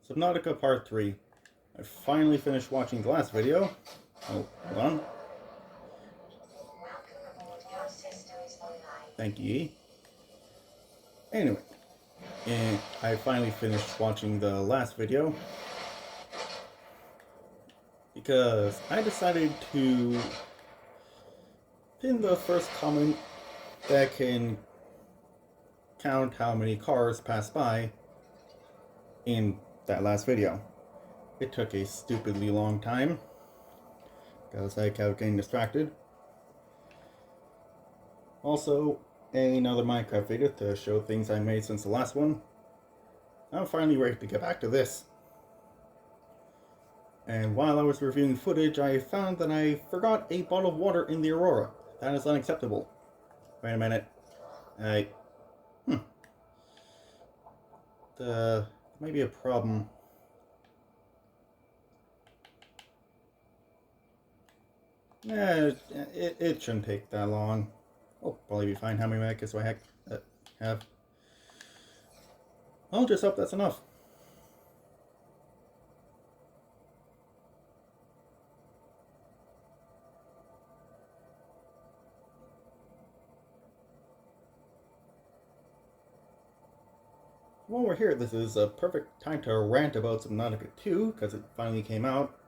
Subnautica Part 3. I finally finished watching the last video. Oh, hold on. Thank you. Anyway, and I finally finished watching the last video because I decided to pin the first comment that can count how many cars pass by in that last video. It took a stupidly long time because I kept getting distracted. Also, another Minecraft video to show things I made since the last one. I'm finally ready to get back to this. And while I was reviewing footage, I found that I forgot a bottle of water in the Aurora. That is unacceptable. Wait a minute. There might be a problem. Yeah, it shouldn't take that long. I'll probably be fine. How many medkits do I have? I'll just hope that's enough. While we're here, this is a perfect time to rant about Subnautica 2, because it finally came out.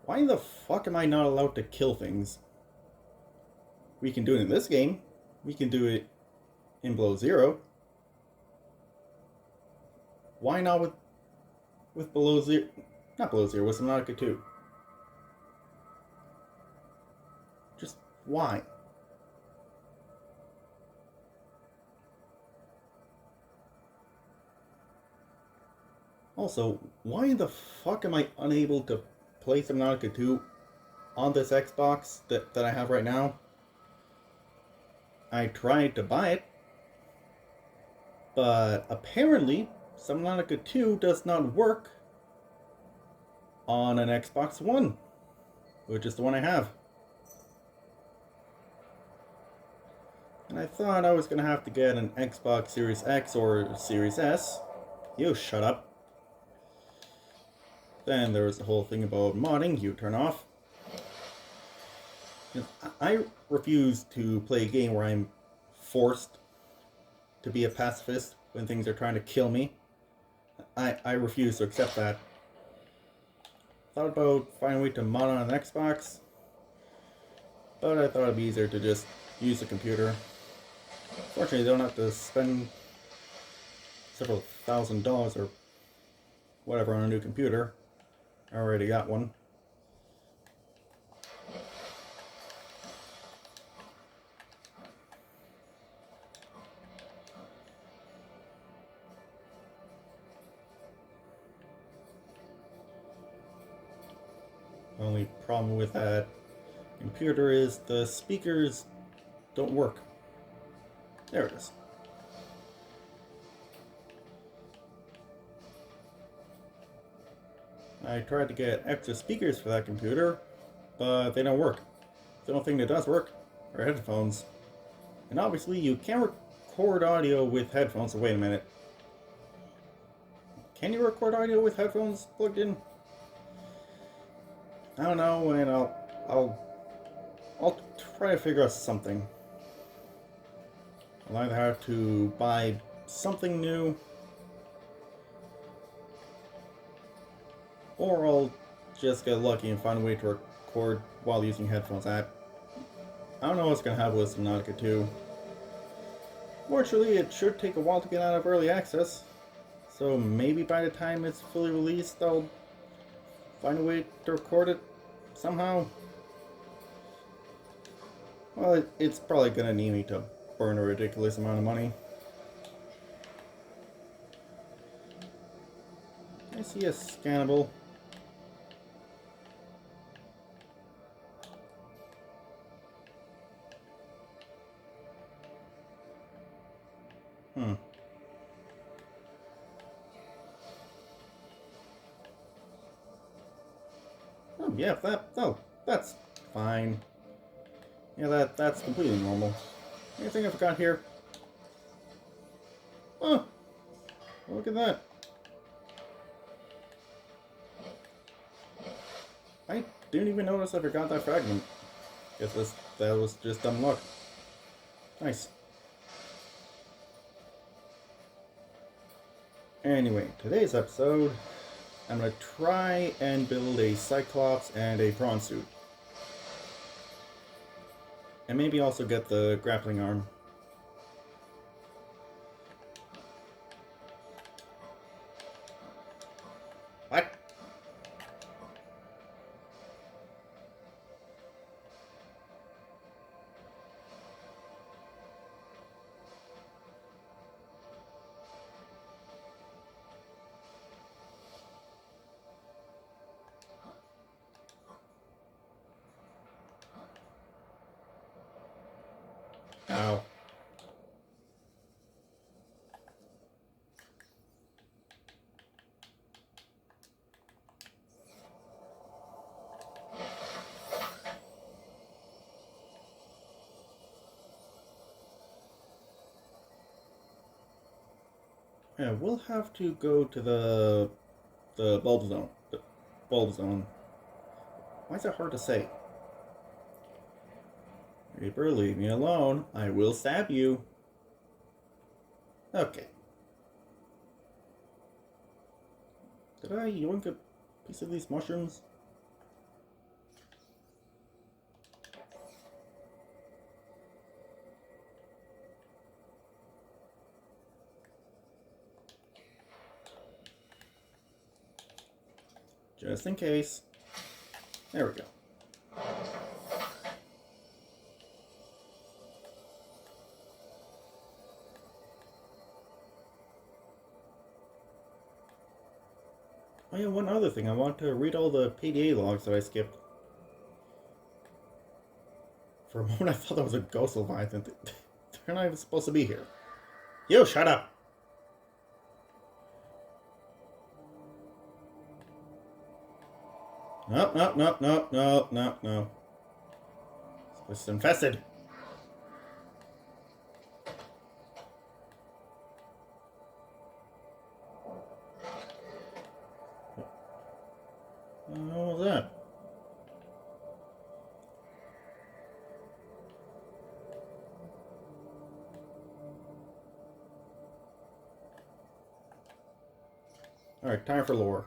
Why the fuck am I not allowed to kill things? We can do it in this game. We can do it in Below Zero. Why not with Below Zero? Not Below Zero, with Subnautica 2. Just why? Also, why the fuck am I unable to play Subnautica 2 on this Xbox that I have right now? I tried to buy it, but apparently Subnautica 2 does not work on an Xbox One, which is the one I have. And I thought I was going to have to get an Xbox Series X or Series S. You shut up. Then there was the whole thing about modding, you turn off. I refuse to play a game where I'm forced to be a pacifist when things are trying to kill me. I refuse to accept that. Thought about finding a way to mod on an Xbox, but I thought it'd be easier to just use the computer. Fortunately, you don't have to spend several $1,000s or whatever on a new computer. I already got one. The only problem with that computer is the speakers don't work. There it is. I tried to get extra speakers for that computer, but they don't work. The only thing that does work are headphones. And obviously you can't record audio with headphones, so wait a minute. Can you record audio with headphones plugged in? I don't know, and I'll try to figure out something. I'll either have to buy something new, or I'll just get lucky and find a way to record while using headphones. I don't know what's going to happen with Subnautica 2. Fortunately, it should take a while to get out of early access, so maybe by the time it's fully released, I'll find a way to record it somehow. Well, it's probably going to need me to burn a ridiculous amount of money. I see a scannable. Oh, yeah, that's fine. Yeah, that's completely normal. Anything I forgot here? Oh, look at that. didn't even notice I forgot that fragment. Guess that was just dumb luck. Nice. Anyway, today's episode, I'm gonna try and build a Cyclops and a prawn suit. And maybe also get the grappling arm. What? Ow. Yeah, we'll have to go to the bulb zone. The bulb zone. Why is that hard to say? Reaper, leave me alone. I will stab you. Okay. Did I yoink a piece of these mushrooms? Just in case. There we go. Oh yeah, one other thing. I want to read all the PDA logs that I skipped. For a moment I thought that was a ghost Leviathan. They're not even supposed to be here. You, shut up! No, no, no, no, no, no, no. This place is infested. What was that? Alright, time for lore.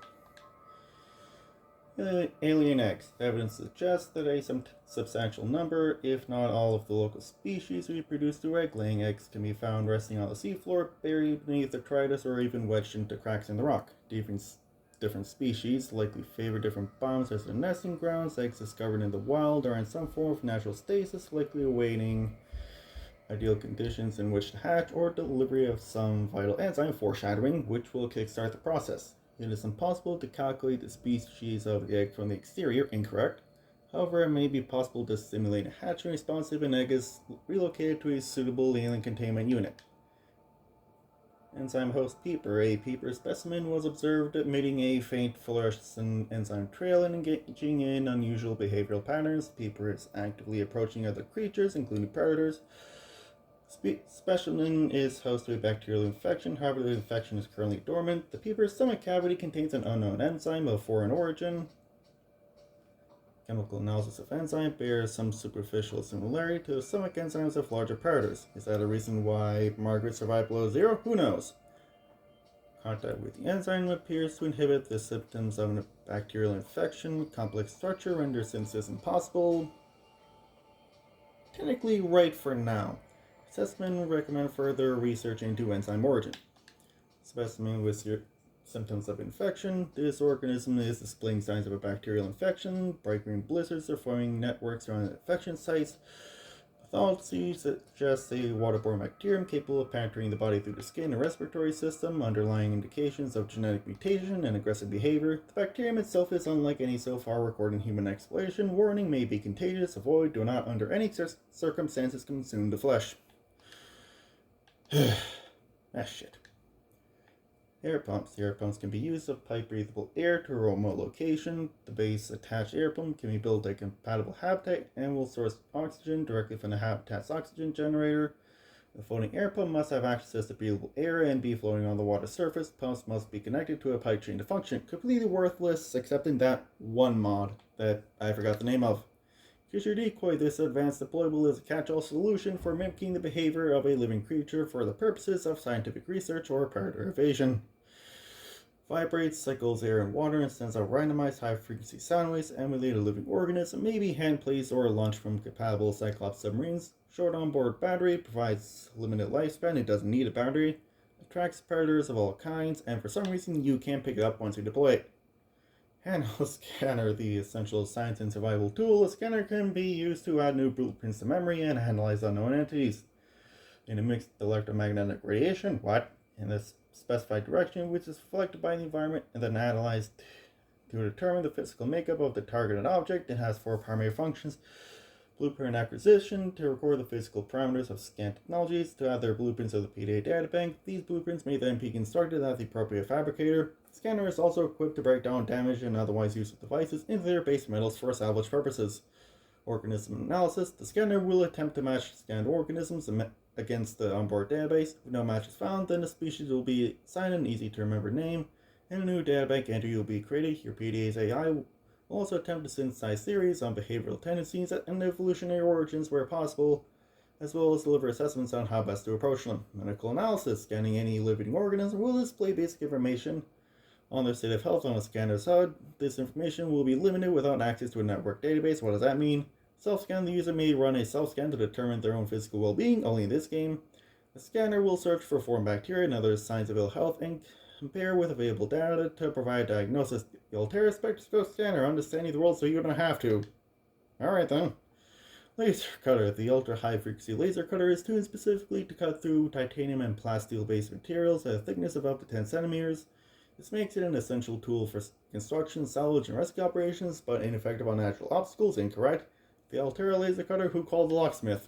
Alien X. Evidence suggests that a substantial number, if not all, of the local species reproduce through egg laying. Eggs can be found resting on the seafloor, buried beneath detritus, or even wedged into cracks in the rock. Different species likely favor different biomes as their nesting grounds. Eggs discovered in the wild are in some form of natural stasis, likely awaiting ideal conditions in which to hatch or delivery of some vital enzyme, foreshadowing, which will kickstart the process. It is impossible to calculate the species of the egg from the exterior, incorrect. However, it may be possible to simulate a hatching response if an egg is relocated to a suitable alien containment unit. Enzyme host Peeper. A Peeper specimen was observed emitting a faint fluorescent enzyme trail and engaging in unusual behavioral patterns. Peeper is actively approaching other creatures, including predators. Specimen is host to a bacterial infection, however the infection is currently dormant. The Peeper's stomach cavity contains an unknown enzyme of foreign origin. Chemical analysis of enzyme bears some superficial similarity to the stomach enzymes of larger predators. Is that a reason why Margaret survived below zero? Who knows? Contact with the enzyme appears to inhibit the symptoms of a bacterial infection. Complex structure renders synthesis impossible. Technically right for now. Assessment recommend further research into enzyme origin. Specimen with symptoms of infection. This organism is displaying signs of a bacterial infection. Bright green blizzards are forming networks around the infection sites. Pathology suggests a waterborne bacterium capable of penetrating the body through the skin and respiratory system, underlying indications of genetic mutation and aggressive behavior. The bacterium itself is unlike any so far recorded in human exploration. Warning: may be contagious. Avoid. Do not under any circumstances consume the flesh. Shit. Air pumps. The air pumps can be used to pipe breathable air to a remote location. The base attached air pump can be built a compatible habitat and will source oxygen directly from the habitat's oxygen generator. The floating air pump must have access to breathable air and be floating on the water surface. Pumps must be connected to a pipe chain to function. Completely worthless, except in that one mod that I forgot the name of. Use your decoy. This advanced deployable is a catch-all solution for mimicking the behavior of a living creature for the purposes of scientific research or predator evasion. Vibrates, cycles air and water, and sends out randomized high-frequency sound waves emulate a living organism, maybe hand-placed or launched from compatible Cyclops submarines. Short onboard battery, provides limited lifespan, it doesn't need a battery. Attracts predators of all kinds, and for some reason you can't pick it up once you deploy it. Handheld scanner, the essential science and survival tool. A scanner can be used to add new blueprints to memory and analyze unknown entities. In a mixed electromagnetic radiation, in this specified direction, which is reflected by the environment and then analyzed to determine the physical makeup of the targeted object. It has 4 primary functions. Blueprint acquisition, to record the physical parameters of scan technologies, to add their blueprints to the PDA databank. These blueprints may then be constructed at the appropriate fabricator. The scanner is also equipped to break down damaged and otherwise useful devices into their base metals for salvage purposes. Organism analysis, the scanner will attempt to match scanned organisms against the onboard database. If no match is found, then the species will be assigned an easy to remember name, and a new databank entry will be created. Your PDA's AI will also attempt to synthesize theories on behavioral tendencies and evolutionary origins where possible, as well as deliver assessments on how best to approach them. Medical analysis, scanning any living organism will display basic information on their state of health on a scanner's HUD. This information will be limited without access to a network database. What does that mean? Self-scan, the user may run a self-scan to determine their own physical well-being, only in this game. The scanner will search for foreign bacteria and other signs of ill health and compare with available data to provide diagnosis. The Altera spectroscope scanner, understanding the world so you don't have to. Alright then. Laser cutter. The ultra high frequency laser cutter is tuned specifically to cut through titanium and plasteel based materials at a thickness of up to 10 centimeters. This makes it an essential tool for construction, salvage, and rescue operations, but ineffective on natural obstacles. Incorrect. The Altera laser cutter, who called the locksmith.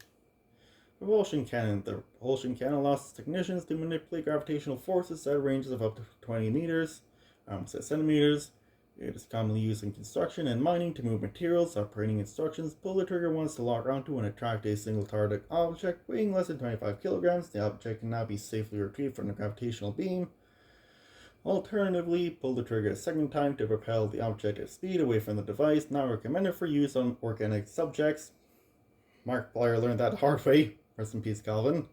Propulsion cannon. The propulsion cannon allows technicians to manipulate gravitational forces at ranges of up to 20 meters, centimeters. It is commonly used in construction and mining to move materials. Operating instructions: pull the trigger once to lock onto and attract a single target object weighing less than 25 kilograms. The object can now be safely retrieved from the gravitational beam. Alternatively, pull the trigger a second time to propel the object at speed away from the device. Not recommended for use on organic subjects. Markiplier learned that the hard way. Rest in peace, Calvin.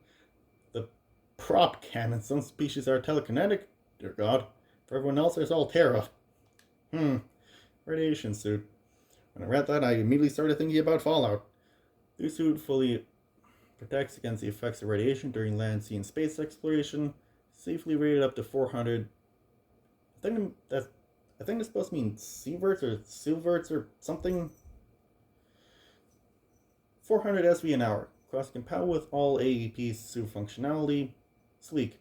The prop cannon. Some species are telekinetic. Dear God. For everyone else, there's Altera. Radiation suit. When I read that, I immediately started thinking about Fallout. This suit fully protects against the effects of radiation during land, sea, and space exploration. Safely rated up to 400. I think that's supposed to mean sieverts or silverts or something. 400 SV an hour. Cross-compatible with all AEP suit functionality. Sleek.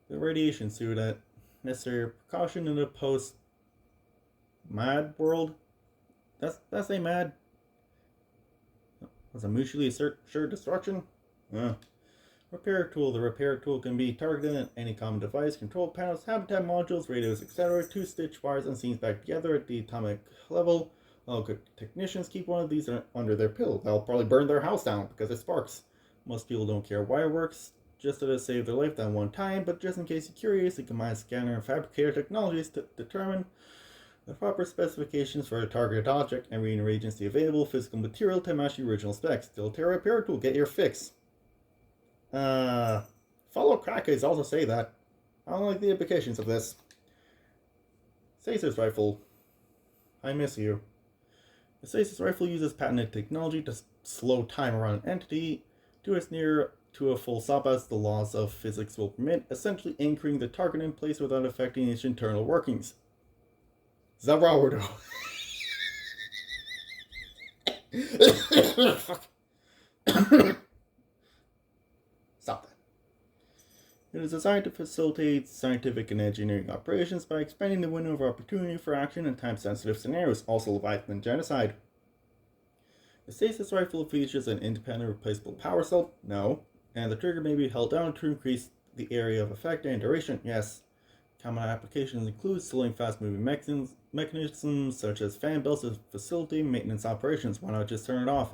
The radiation suit at necessary precaution in a post-mad world. That's a mad. That's a mutually assured destruction. Repair tool. The repair tool can be targeted at any common device, control panels, habitat modules, radios, etc. Two stitch wires and seams back together at the atomic level. All good technicians keep one of these under their pillow. They'll probably burn their house down because it sparks. Most people don't care why it works, just that it saved their life that one time, but just in case you're curious, it combines scanner and fabricator technologies to determine the proper specifications for a targeted object and rearranges the available physical material to match the original specs. The Altera repair tool, get your fix. Follow crackers also say that. I don't like the implications of this. Stasis rifle. I miss you. The stasis rifle uses patented technology to slow time around an entity to as near to a full stop as the laws of physics will permit, essentially anchoring the target in place without affecting its internal workings. Zarawado. Stop that. It is designed to facilitate scientific and engineering operations by expanding the window of opportunity for action in time-sensitive scenarios, also Leviathan genocide. The stasis rifle features an independent replaceable power cell, no, and the trigger may be held down to increase the area of effect and duration, yes. Common applications include slowing fast-moving mechanisms such as fan belts to facilitate maintenance operations. Why not just turn it off?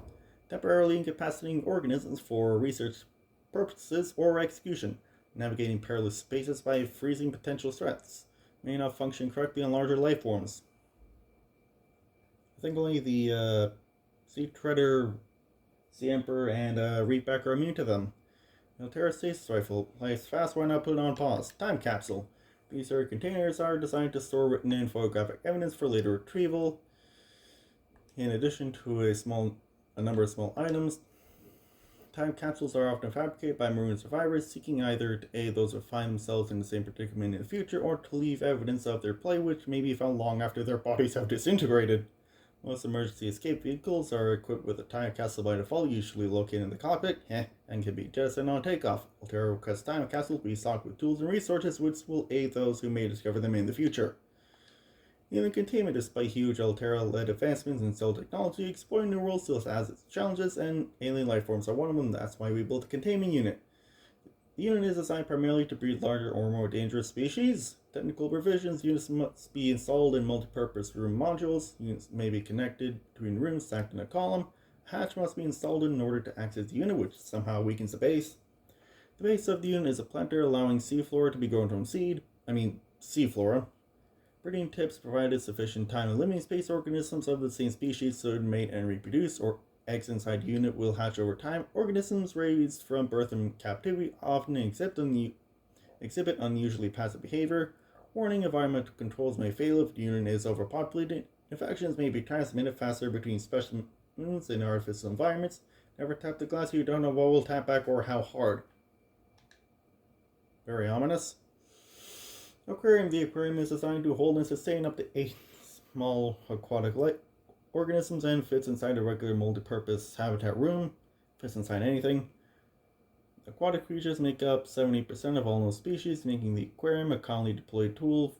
Temporarily incapacitating organisms for research purposes or execution. Navigating perilous spaces by freezing potential threats may not function correctly on larger life forms. I think only the Sea Treader, Sea Emperor, and Reapback are immune to them. Altera Stasis Rifle. Life's fast, why not put it on pause? Time Capsule. These containers are designed to store written and photographic evidence for later retrieval. In addition to a number of small items, time capsules are often fabricated by maroon survivors seeking either to aid those who find themselves in the same predicament in the future or to leave evidence of their plight which may be found long after their bodies have disintegrated. Most emergency escape vehicles are equipped with a time capsule by default, usually located in the cockpit, and can be jettisoned on takeoff. Altera requests time capsules be stocked with tools and resources which will aid those who may discover them in the future. Even containment, despite huge Altera-led advancements in cell technology, exploring new worlds still has its challenges, and alien life forms are one of them. That's why we built a containment unit. The unit is designed primarily to breed larger or more dangerous species. Technical revisions: units must be installed in multi-purpose room modules. Units may be connected between rooms stacked in a column. A hatch must be installed in order to access the unit, which somehow weakens the base. The base of the unit is a planter, allowing seaflora to be grown from seaflora. Breeding tips provided sufficient time and living space. Organisms of the same species should mate and reproduce, or eggs inside the unit will hatch over time. Organisms raised from birth and captivity often exhibit unusually passive behavior. Warning: environmental controls may fail if the unit is overpopulated. Infections may be transmitted faster between specimens in artificial environments. Never tap the glass if you don't know what will tap back or how hard. Very ominous. Aquarium. The aquarium is designed to hold and sustain up to 8 small aquatic organisms and fits inside a regular multi-purpose habitat room. Fits inside anything. Aquatic creatures make up 70% of all known species, making the aquarium a commonly deployed tool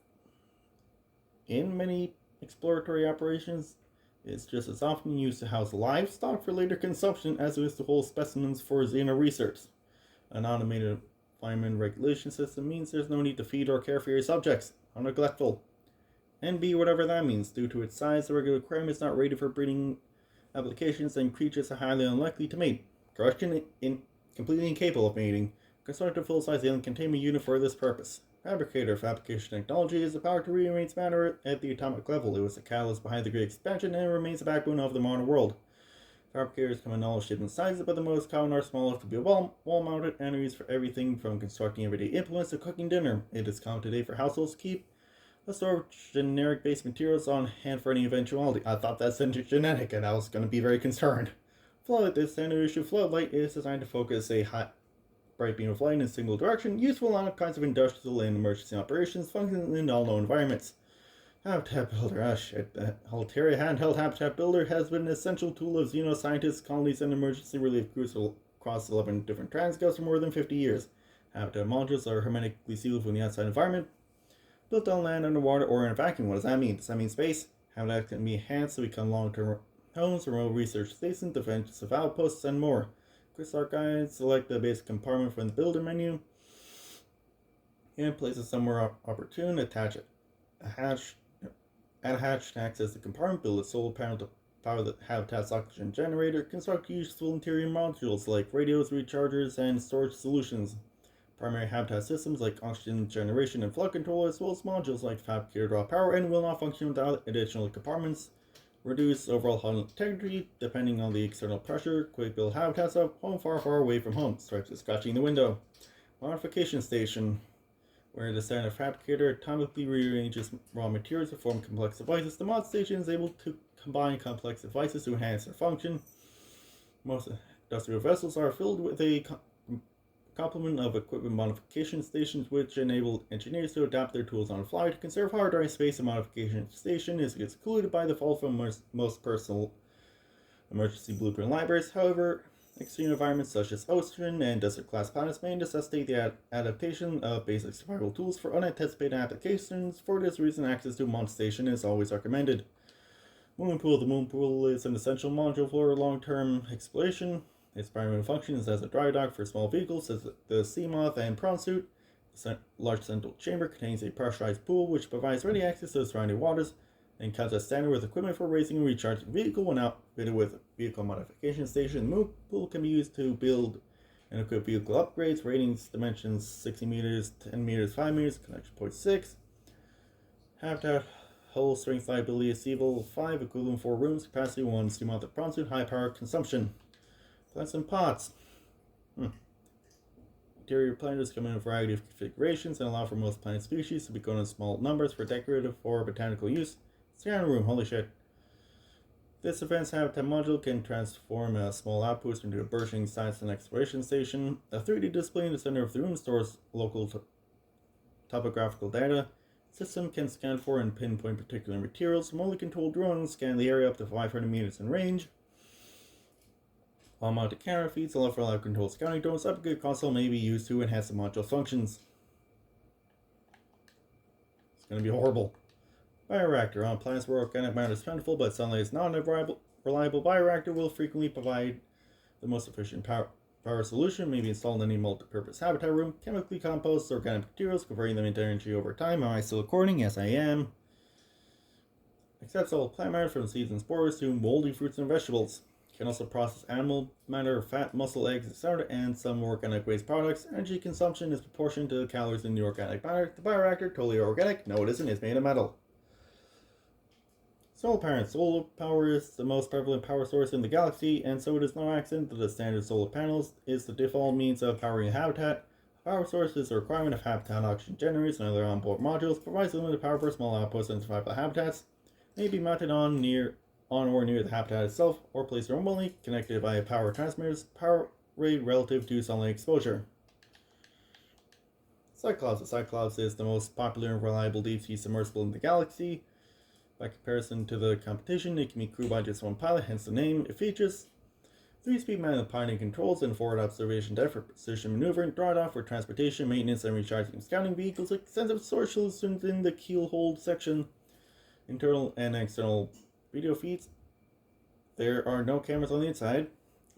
in many exploratory operations. It's just as often used to house livestock for later consumption as it is to hold specimens for xeno research. An automated environment regulation system means there's no need to feed or care for your subjects. How neglectful. And B, whatever that means. Due to its size, the regular aquarium is not rated for breeding applications, and creatures are highly unlikely to mate. Correction: completely incapable of mating. Construct a full-size alien containment unit for this purpose. Fabricator. Fabrication technology is the power to rearrange matter at the atomic level. It was the catalyst behind the Great Expansion and remains the backbone of the modern world. Fabricators come in all shapes and sizes, but the most common are small enough to be wall-mounted and are used for everything from constructing everyday implements to cooking dinner. It is common today for households to keep a store of generic base materials on hand for any eventuality. I thought that said genetic, and I was going to be very concerned. Floodlight. This standard issue floodlight is designed to focus a hot, bright beam of light in a single direction, useful in all kinds of industrial and emergency operations, functioning in all known environments. Habitat Builder. The Altera handheld Habitat Builder has been an essential tool of xenoscientists, colonies, and emergency relief crews across 11 different transcos for more than 50 years. Habitat modules are hermetically sealed from the outside environment, built on land, underwater, or in a vacuum. What does that mean? Does that mean space? Habitat can be enhanced to become long-term homes, remote research stations, defensive outposts, and more. Quick start guide. Select the basic compartment from the builder menu and place it somewhere opportune. Attach a hatch. Add a hatch to access the compartment. Build a solar panel to power the habitat's oxygen generator. Construct useful interior modules like radios, rechargers, and storage solutions. Primary habitat systems like oxygen generation and flood control, as well as modules like fabricator draw power and will not function without additional compartments. Reduce overall hull integrity depending on the external pressure. Quick build habitats of home far away from home. Stripes is scratching the window. Modification station, where the standard fabricator atomically rearranges raw materials to form complex devices. The mod station is able to combine complex devices to enhance their function. Most industrial vessels are filled with a complement of equipment modification stations, which enable engineers to adapt their tools on the fly to conserve hard drive space. A modification station is excluded by default from most personal emergency blueprint libraries. However, extreme environments such as ocean and desert class planets may necessitate the adaptation of basic survival tools for unanticipated applications. For this reason, access to a mod station is always recommended. Moon Pool. The Moon Pool is an essential module for long-term exploration. Its primary function is as a dry dock for small vehicles such as the Seamoth and Prawn Suit. The large central chamber contains a pressurized pool which provides ready access to the surrounding waters and comes as standard with equipment for raising and recharging the vehicle. When outfitted with a vehicle modification station, the Moon Pool can be used to build and equipped vehicle upgrades. Ratings, dimensions 60 meters, 10 meters, 5 meters, connection point 6. Habitat, hull strength, liability, sea level 5, equivalent 4 rooms, capacity 1, steam mounted prawn suit, high power consumption. Plants and pots. Interior planters come in a variety of configurations and allow for most plant species to be grown in small numbers for decorative or botanical use. Scanner room, holy shit. This advanced habitat module can transform a small outpost into a burgeoning science and exploration station. A 3D display in the center of the room stores local topographical data. The system can scan for and pinpoint particular materials. Remotely controlled drones scan the area up to 500 meters in range. While mounted camera feeds allow for live controlled scouting drones, upgrade console may be used to enhance the module functions. It's going to be horrible. Bioreactor. On planets where organic matter is plentiful but sunlight is not a reliable bioreactor will frequently provide the most efficient power solution. May be installed in any multi-purpose habitat room. Chemically compost organic materials, converting them into energy over time. Am I still recording? Yes, I am. Accepts all plant matter from seeds and spores to moldy fruits and vegetables. Can also process animal matter, fat, muscle, eggs, etc., and some organic waste products. Energy consumption is proportional to the calories in the organic matter. The bioreactor, totally organic. No, it isn't. It's made of metal. Solar panels. Solar power is the most prevalent power source in the galaxy, and so it is no accident that the standard solar panels is the default means of powering a habitat. A power source is a requirement of habitat oxygen generators and other onboard modules. Provides limited power for small outposts and survival habitats. May be mounted on or near the habitat itself, or placed remotely, connected via power transmitters. Power rate relative to sunlight exposure. Cyclops. The Cyclops is the most popular and reliable deep-sea submersible in the galaxy. By comparison to the competition, it can be crewed by just one pilot, hence the name. It features 3-speed manual piloting controls and forward observation deck for precision maneuvering, drawdown for transportation, maintenance, and recharging scouting vehicles, extensive storage solutions in the keel hold section, internal and external video feeds. There are no cameras on the inside.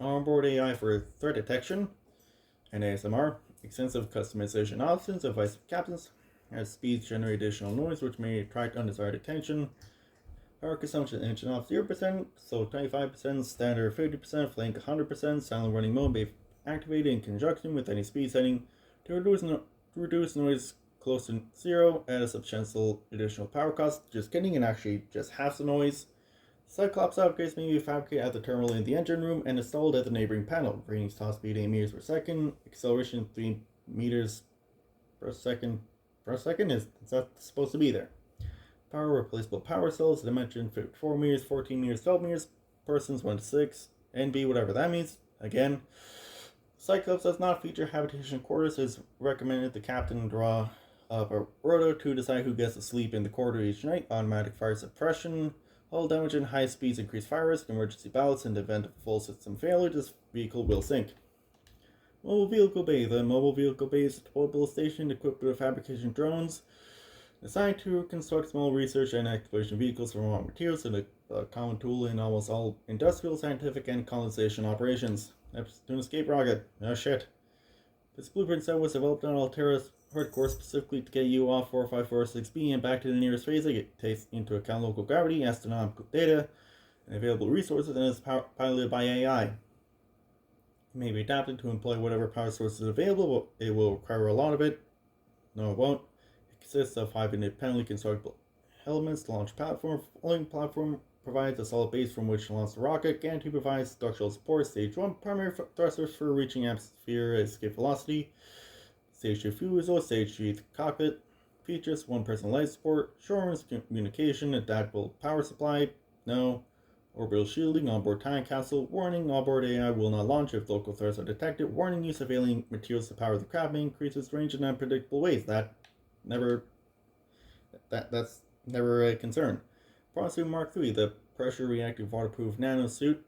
Onboard AI for threat detection and ASMR. Extensive customization options, advice for captains. As speeds generate additional noise which may attract undesired attention. Power consumption engine off 0%, so 25%, standard 50%, flank 100%, silent running mode may be activated in conjunction with any speed setting to reduce noise close to 0 at a substantial additional power cost. Just kidding, it actually just halves the noise. Cyclops upgrades may be fabricated at the terminal in the engine room and installed at the neighboring panel. Ratings top speed 8 meters per second, acceleration 3 meters per second. Is that supposed to be there? Power replaceable power cells, dimension 54 meters, 14 meters, 12 meters, persons 1 to 6, NB, whatever that means. Again, Cyclops does not feature habitation quarters. It is recommended the captain draw up a rotor to decide who gets to sleep in the quarter each night. Automatic fire suppression. Hull damage and high speeds increase fire risk. Emergency ballots in the event of full system failure. This vehicle will sink. Mobile Vehicle Bay. The Mobile Vehicle Bay is a deployable station equipped with fabrication drones designed to construct small research and exploration vehicles from raw materials, and a common tool in almost all industrial, scientific, and colonization operations. Neptune escape rocket. Oh shit. This blueprint set was developed on Altera's hardcore specifically to get you off 4546B and back to the nearest phase. It takes into account local gravity, astronomical data, and available resources, and is piloted by AI. It may be adapted to employ whatever power source is available, but it will require a lot of it. No, it won't. It consists of 5 independently constructible elements. The launch platform. Following platform provides a solid base from which to launch the rocket. Gantry provides structural support. Stage 1 primary thrusters for reaching atmosphere escape velocity. Stage 2 fuel, Stage 3 cockpit. Features 1-person life support, short-range communication, adaptable power supply. No. Orbital shielding, onboard time capsule. Warning, onboard AI will not launch if local threats are detected. Warning, use of alien materials to power the craft may increase its range in unpredictable ways. That's never a concern. Prawn Suit Mark III, the pressure reactive waterproof nano suit.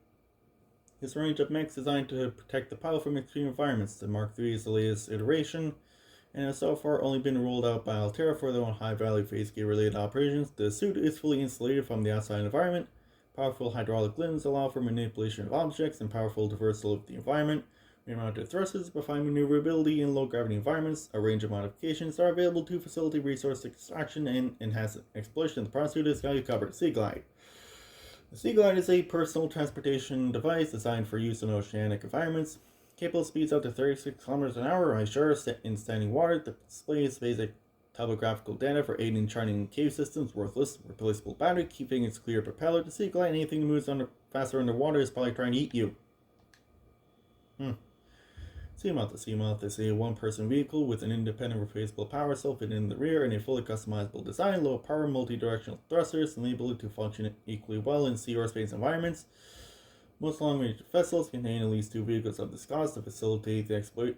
This range of mechs designed to protect the pilot from extreme environments. The Mark III is the latest iteration and has so far only been rolled out by Altera for their own high-value phase gate related operations. The suit is fully insulated from the outside environment. Powerful hydraulic limbs allow for manipulation of objects and powerful traversal of the environment. Rear-mounted thrusters provide maneuverability in low-gravity environments. A range of modifications are available to facilitate resource extraction and enhance exploration. The Prawn Suit is how you cover the Sea Glide. The Sea Glide is a personal transportation device designed for use in oceanic environments. Capable speeds up to 36 kilometers an hour. I sure in standing water. The displays basic topographical data for aiding charting cave systems. Worthless. Replaceable battery, keeping its clear propeller. The sea glide, anything that moves faster underwater is probably trying to eat you. Seamount is a one-person vehicle with an independent replaceable power cell fitted in the rear and a fully customizable design. Low power, multi-directional thrusters enable it to function equally well in sea or space environments. Most long-range vessels contain at least 2 vehicles of this class to facilitate the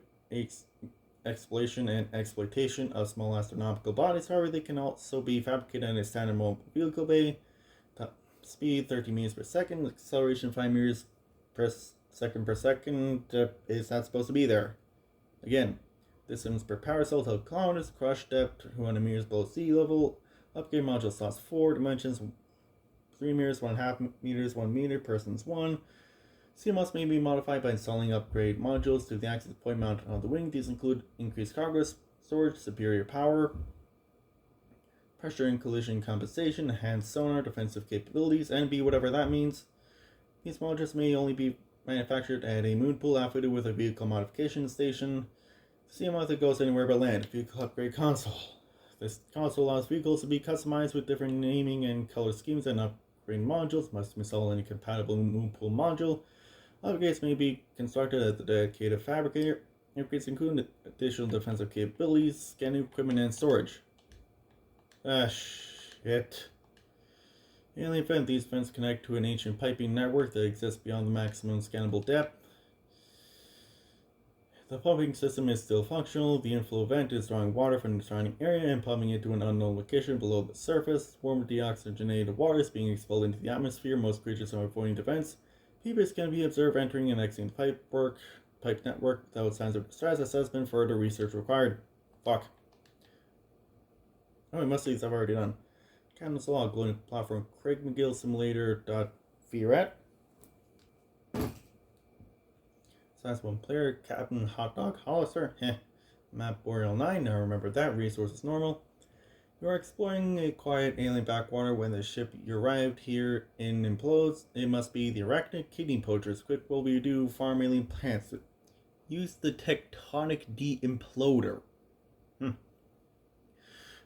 exploration and exploitation of small astronomical bodies. However, they can also be fabricated in a standard mobile vehicle bay. Top speed 30 meters per second, acceleration 5 meters per second is not supposed to be there. Again, distance per power cell 12 kilometers, crush depth 200 meters below sea level, upgrade module slots 4, dimensions 3 meters, 1.5 meters, 1 meter, persons 1. CMOS may be modified by installing upgrade modules to the access point mounted on the wing. These include increased cargo storage, superior power, pressure and collision compensation, enhanced sonar, defensive capabilities, and B, whatever that means. These modules may only be manufactured at a moon pool outfitted with a vehicle modification station. CMOS that goes anywhere but land. Vehicle upgrade console. This console allows vehicles to be customized with different naming and color schemes, and upgrade modules must install any compatible moon pool module. Upgrades may be constructed at the dedicated fabricator. Upgrades include additional defensive capabilities, scanning equipment, and storage. Shit. In the event, these vents connect to an ancient piping network that exists beyond the maximum scannable depth. The pumping system is still functional. The inflow vent is drawing water from the surrounding area and pumping it to an unknown location below the surface. Warm deoxygenated water is being expelled into the atmosphere. Most creatures are avoiding the vents. Peepers can be observed entering and exiting the pipe network without signs of distress. Assessment, further research required. Fuck. Oh, most of these I've already done. Captain's log, glowing platform, Craig McGill Simulator.VRAT. Size 1 player, Captain Hotdog Hollister. Map Boreal 9, now remember that, resources normal. You are exploring a quiet alien backwater when the ship you arrived here in implodes. It must be the arachnid kidney poachers. Quick, what will you do? Farm alien plants. Use the tectonic de-imploder.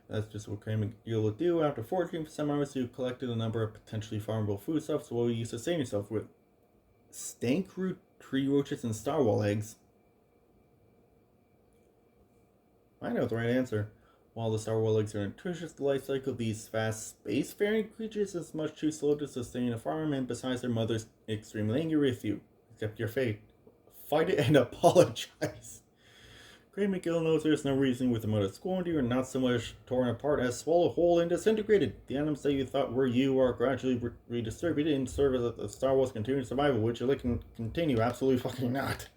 That's just what you'll do. After 14 for some hours, you've collected a number of potentially farmable foodstuffs. So what will you sustain yourself with? Stank root, tree roaches, and starwall eggs. I know the right answer. While the starwall eggs are nutritious, the life cycle of these fast spacefaring creatures is much too slow to sustain a farm, and besides, their mother's extremely angry with you. Accept your fate. Fight it and apologize. Craig McGill knows there's no reason with the mother scorned you, and not so much torn apart as swallowed whole and disintegrated. The atoms that you thought were you are gradually redistributed in service of the Star Wars continued survival, which you can continue. Absolutely fucking not.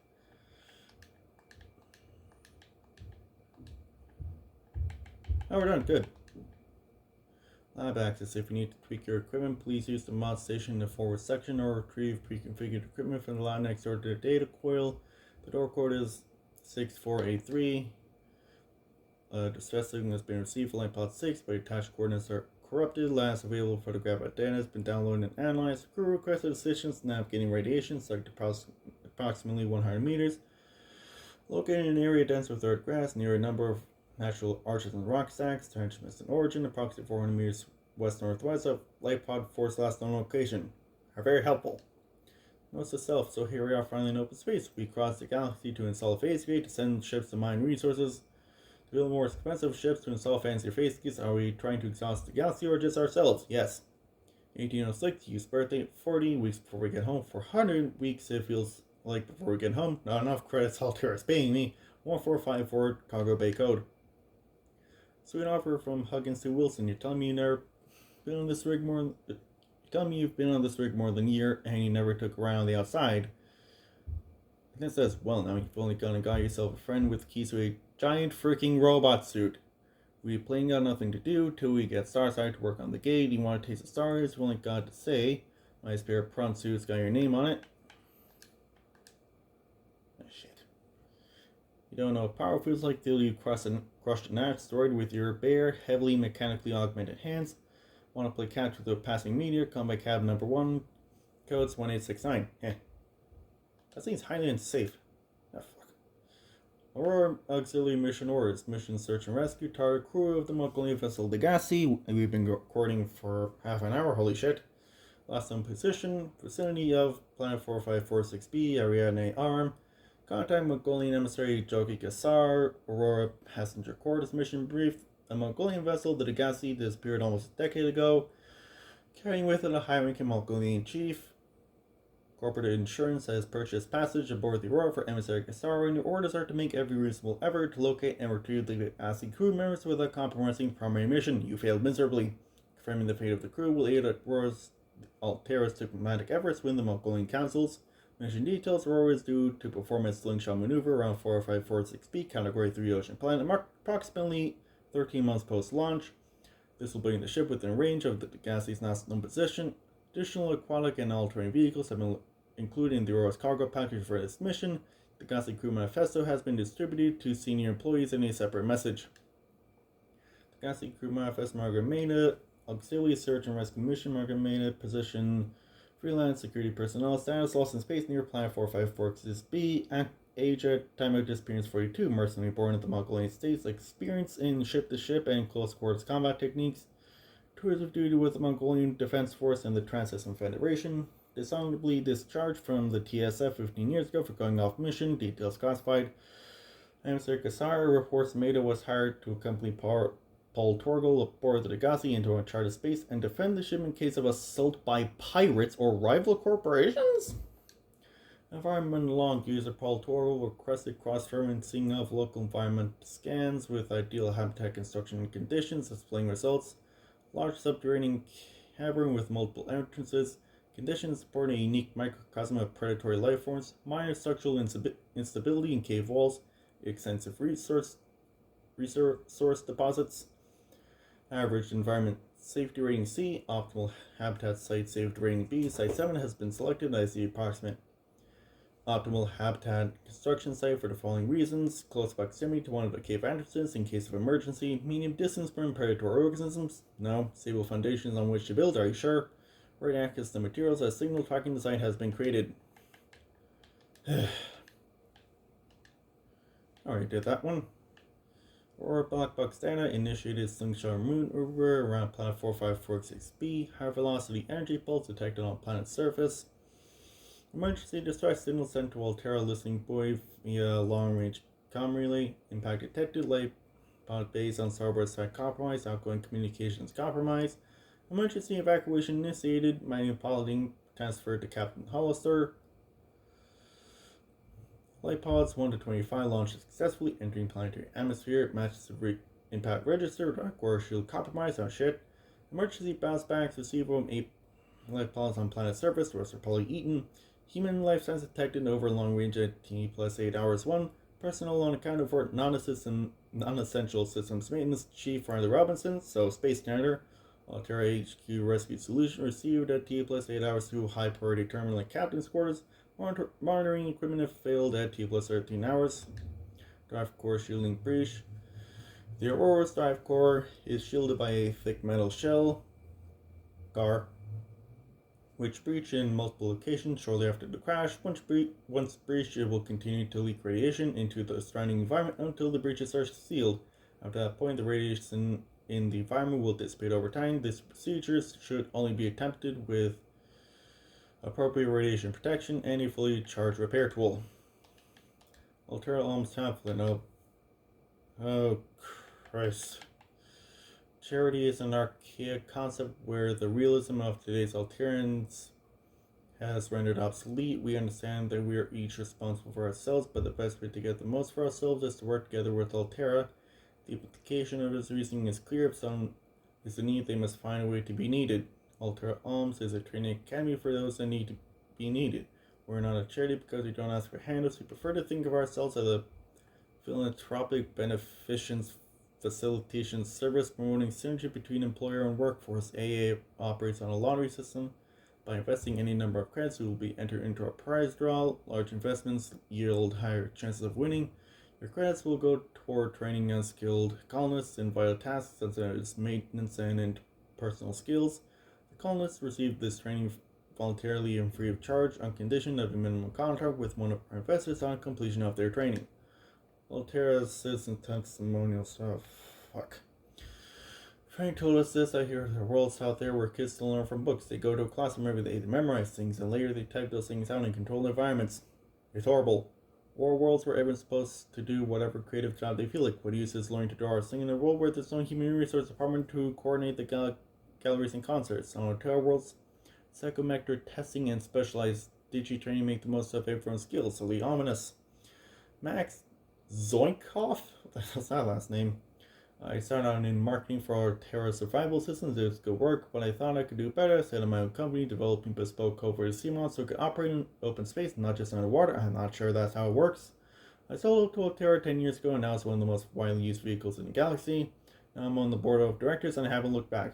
Oh, we're done. Good. Lab access. If you need to tweak your equipment, please use the mod station in the forward section or retrieve pre-configured equipment from the lab next door to the data coil. The door code is 6483. Distress signal has been received for line pod 6, but attached coordinates are corrupted. Last available photograph of data has been downloaded and analyzed. Crew requested assistance navigating radiation, subject to approximately 100 meters. Located in an area dense with earth grass near a number of natural arches and rock stacks. Transmission in origin, approximately 400 meters west-northwest of light pod 4's last known location. Are very helpful. Notes to self, so here we are finally in open space. We crossed the galaxy to install a phase gate, to send ships to mine resources, to build more expensive ships, to install fancier phase gates. Are we trying to exhaust the galaxy or just ourselves? Yes. 1806, use birthday, 40 weeks before we get home. 400 weeks, it feels like before we get home. Not enough credits, Altair is paying me. 1454 Cargo Bay Code. Sweet offer from Huggins to Wilson. You're telling me you've never been on this rig more than... Tell me you've been on this rig more than a year and you never took a ride on the outside. And then says, well, now you've only gone and got yourself a friend with keys to a giant freaking robot suit. We plain got nothing to do till we get Starside to work on the gate. You want to taste the stars? We only got to say, my spare prawn suit's got your name on it. Oh, shit. You don't know what power feels like till you crushed an asteroid with your bare, heavily mechanically augmented hands. Want to play catch with a passing meteor? Come by cab number 1. Codes 1869. That seems highly unsafe. Aurora Auxiliary Mission Orders. Mission Search and Rescue. Target crew of the Mongolian vessel Legacy. We've been recording for half an hour, holy shit. Last on position. Vicinity of Planet 4546b, Ariadne Arm. Contact Mongolian emissary Jogi Gassar. Aurora passenger quarters mission brief. A Mongolian vessel, the Legacy, disappeared almost a decade ago, carrying with it a high-ranking Mongolian chief. Corporate insurance has purchased passage aboard the Aurora for emissary Gassar, and the orders are to make every reasonable effort to locate and retrieve the Legacy crew members without compromising primary mission. You failed miserably. Confirming the fate of the crew will aid Aurora's Altera's diplomatic efforts when the Mongolian councils. Mission details: Aurora is due to perform a slingshot maneuver around 4546b, Category 3 ocean planet, approximately 13 months post-launch. This will bring the ship within range of the Legacy's last known position. Additional aquatic and all-terrain vehicles have been included in the Aurora's cargo package for this mission. The Legacy crew manifesto has been distributed to senior employees in a separate message. The Legacy crew manifesto: Margaret Mena, Auxiliary Search and Rescue Mission, Margaret Mena, position freelance security personnel, status lost in space near Planet 4546b, age at time of disappearance 42, mercenary born at the Mongolian States, experience in ship-to-ship and close-quarters combat techniques, tours of duty with the Mongolian Defense Force and the Trans-System Federation, dishonorably discharged from the TSF 15 years ago for going off mission, details classified. Emissary Gassar reports Maida was hired to accompany Paul Torgal aboard the Legacy into uncharted space and defend the ship in case of assault by pirates or rival corporations. Environmental law user Paul Torgal requested cross-referencing of local environment scans with ideal habitat construction conditions, displaying results. Large subterranean cavern with multiple entrances, conditions supporting a unique microcosm of predatory life forms, minor structural instability in cave walls, extensive resource deposits, average environment safety rating C, optimal habitat site safety rating B. Site 7 has been selected as the approximate optimal habitat construction site for the following reasons: close proximity to one of the cave entrances in case of emergency, medium distance from predatory organisms, no, stable foundations on which to build, are you sure? Right access to materials, a signal tracking design has been created. Already did that one. Aurora Black Box data initiated slingshot maneuver around Planet 4546b, high velocity energy pulse detected on planet's surface. Emergency distress signal sent to Altera listening buoy via long-range comm relay. Impact detected. Light pod base on starboard side compromised. Outgoing communications compromised. Emergency evacuation initiated. Manual piloting transferred to Captain Hollister. Light pods 1 to 25 launched successfully, entering planetary atmosphere. Matches the impact register. Dark core shield compromised. Oh shit. Emergency bounce backs receive from 8 light pods on planet surface. The rest are probably eaten. Human life signs detected over long range at T plus 8 hours 1. Personnel unaccounted for non-essential systems maintenance. Chief Riley Robinson, so Space Standard. Altera HQ Rescue Solution received at T plus 8 hours 2. High priority terminal at Captain's Quarters. Monitoring equipment failed at T plus 13 hours. Drive core shielding breach. The Aurora's drive core is shielded by a thick metal shell, which breached in multiple locations shortly after the crash. Once breached, it will continue to leak radiation into the surrounding environment until the breaches are sealed. After that point, the radiation in the environment will dissipate over time. This procedure should only be attempted with appropriate radiation protection and a fully charged repair tool. Altera Alms Template. Oh Christ. Charity is an archaic concept where the realism of today's Alterans has rendered obsolete. We understand that we are each responsible for ourselves, but the best way to get the most for ourselves is to work together with Altera. The implication of this reasoning is clear. If someone is in need, they must find a way to be needed. Altera Alms is a training academy for those that need to be needed. We're not a charity because we don't ask for handouts. We prefer to think of ourselves as a philanthropic beneficence facilitation service promoting synergy between employer and workforce. AA operates on a lottery system. By investing any number of credits, you will be entered into a prize draw. Large investments yield higher chances of winning. Your credits will go toward training unskilled colonists in vital tasks such as maintenance and interpersonal skills. The colonists receive this training voluntarily and free of charge on condition of a minimum contract with one of our investors on completion of their training. Altera's citizen testimonial stuff. Fuck. Frank told us this. I hear there are worlds out there where kids still learn from books. They go to a classroom every day, they memorize things, and later they type those things out and control environments. It's horrible. Or worlds where everyone's supposed to do whatever creative job they feel like. What use is learning to draw or sing in a world where there's no human resource department to coordinate the galleries and concerts. On Altera worlds, psychometric testing and specialized digi-training make the most of everyone's skills. So the ominous Max Zoinkoff? What the hell's that last name? I started out in marketing for our Terra survival systems. It was good work, but I thought I could do better. I set up my own company, developing bespoke covert sea mods so it could operate in open space, not just underwater. I'm not sure that's how it works. I sold to Terra 10 years ago, and now it's one of the most widely used vehicles in the galaxy. Now I'm on the board of directors, and I haven't looked back.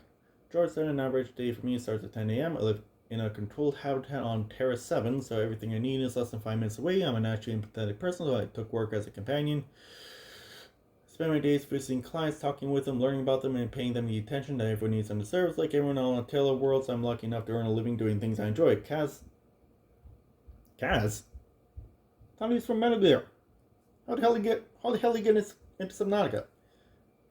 George said an average day for me starts at 10 a.m. I live in a controlled habitat on Terra 7, so everything I need is less than 5 minutes away. I'm a naturally empathetic person, so I took work as a companion. Spend my days visiting clients, talking with them, learning about them, and paying them the attention that everyone needs and deserves. Like everyone on Altera worlds, I'm lucky enough to earn a living doing things I enjoy. Kaz? Thought he's from Metal Gear. How the hell he get into Subnautica?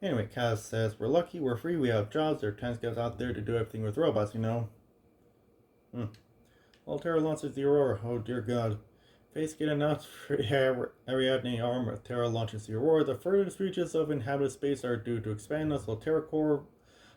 Anyway, Kaz says, we're lucky, we're free, we have jobs, there are transcats out there to do everything with robots, you know. Altera launches the Aurora, oh dear god. Facegate announced for Ariadne arm. Terra launches the Aurora. The furthest reaches of inhabited space are due to expand as Altera Core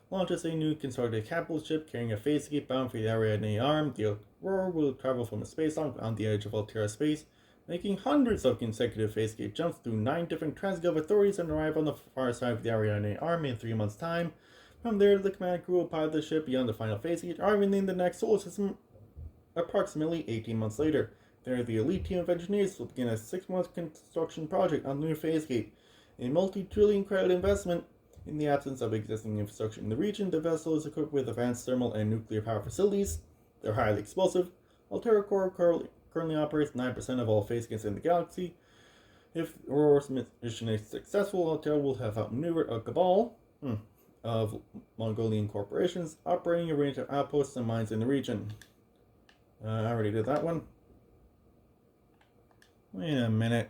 launches a new constructed capital ship carrying a facegate bound for the Ariadne arm. The Aurora will travel from a space dock on the edge of Altera space, making hundreds of consecutive facegate jumps through 9 different transgov authorities and arrive on the far side of the Ariadne arm in 3 months' time. From there, the command crew will pilot the ship beyond the final facegate, arriving in the next solar system approximately 18 months later. There, the elite team of engineers will begin a 6-month construction project on the new phasegate, a multi-trillion credit investment. In the absence of existing infrastructure in the region, the vessel is equipped with advanced thermal and nuclear power facilities. They're highly explosive. Altera Core currently operates 9% of all phasegates in the galaxy. If Aurora's mission is successful, Altera will have outmaneuvered a cabal of Mongolian corporations operating a range of outposts and mines in the region. I already did that one. Wait a minute.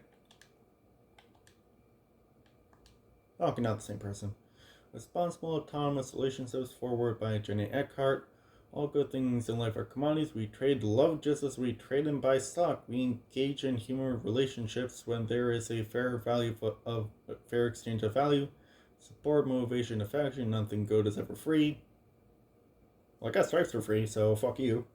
Okay, not the same person. Responsible autonomous relationships forward by Jenny Eckhart. All good things in life are commodities. We trade love just as we trade and buy stock. We engage in human relationships when there is a fair exchange of value. Support, motivation, affection. Nothing good is ever free. Well, I got stripes for free, so fuck you.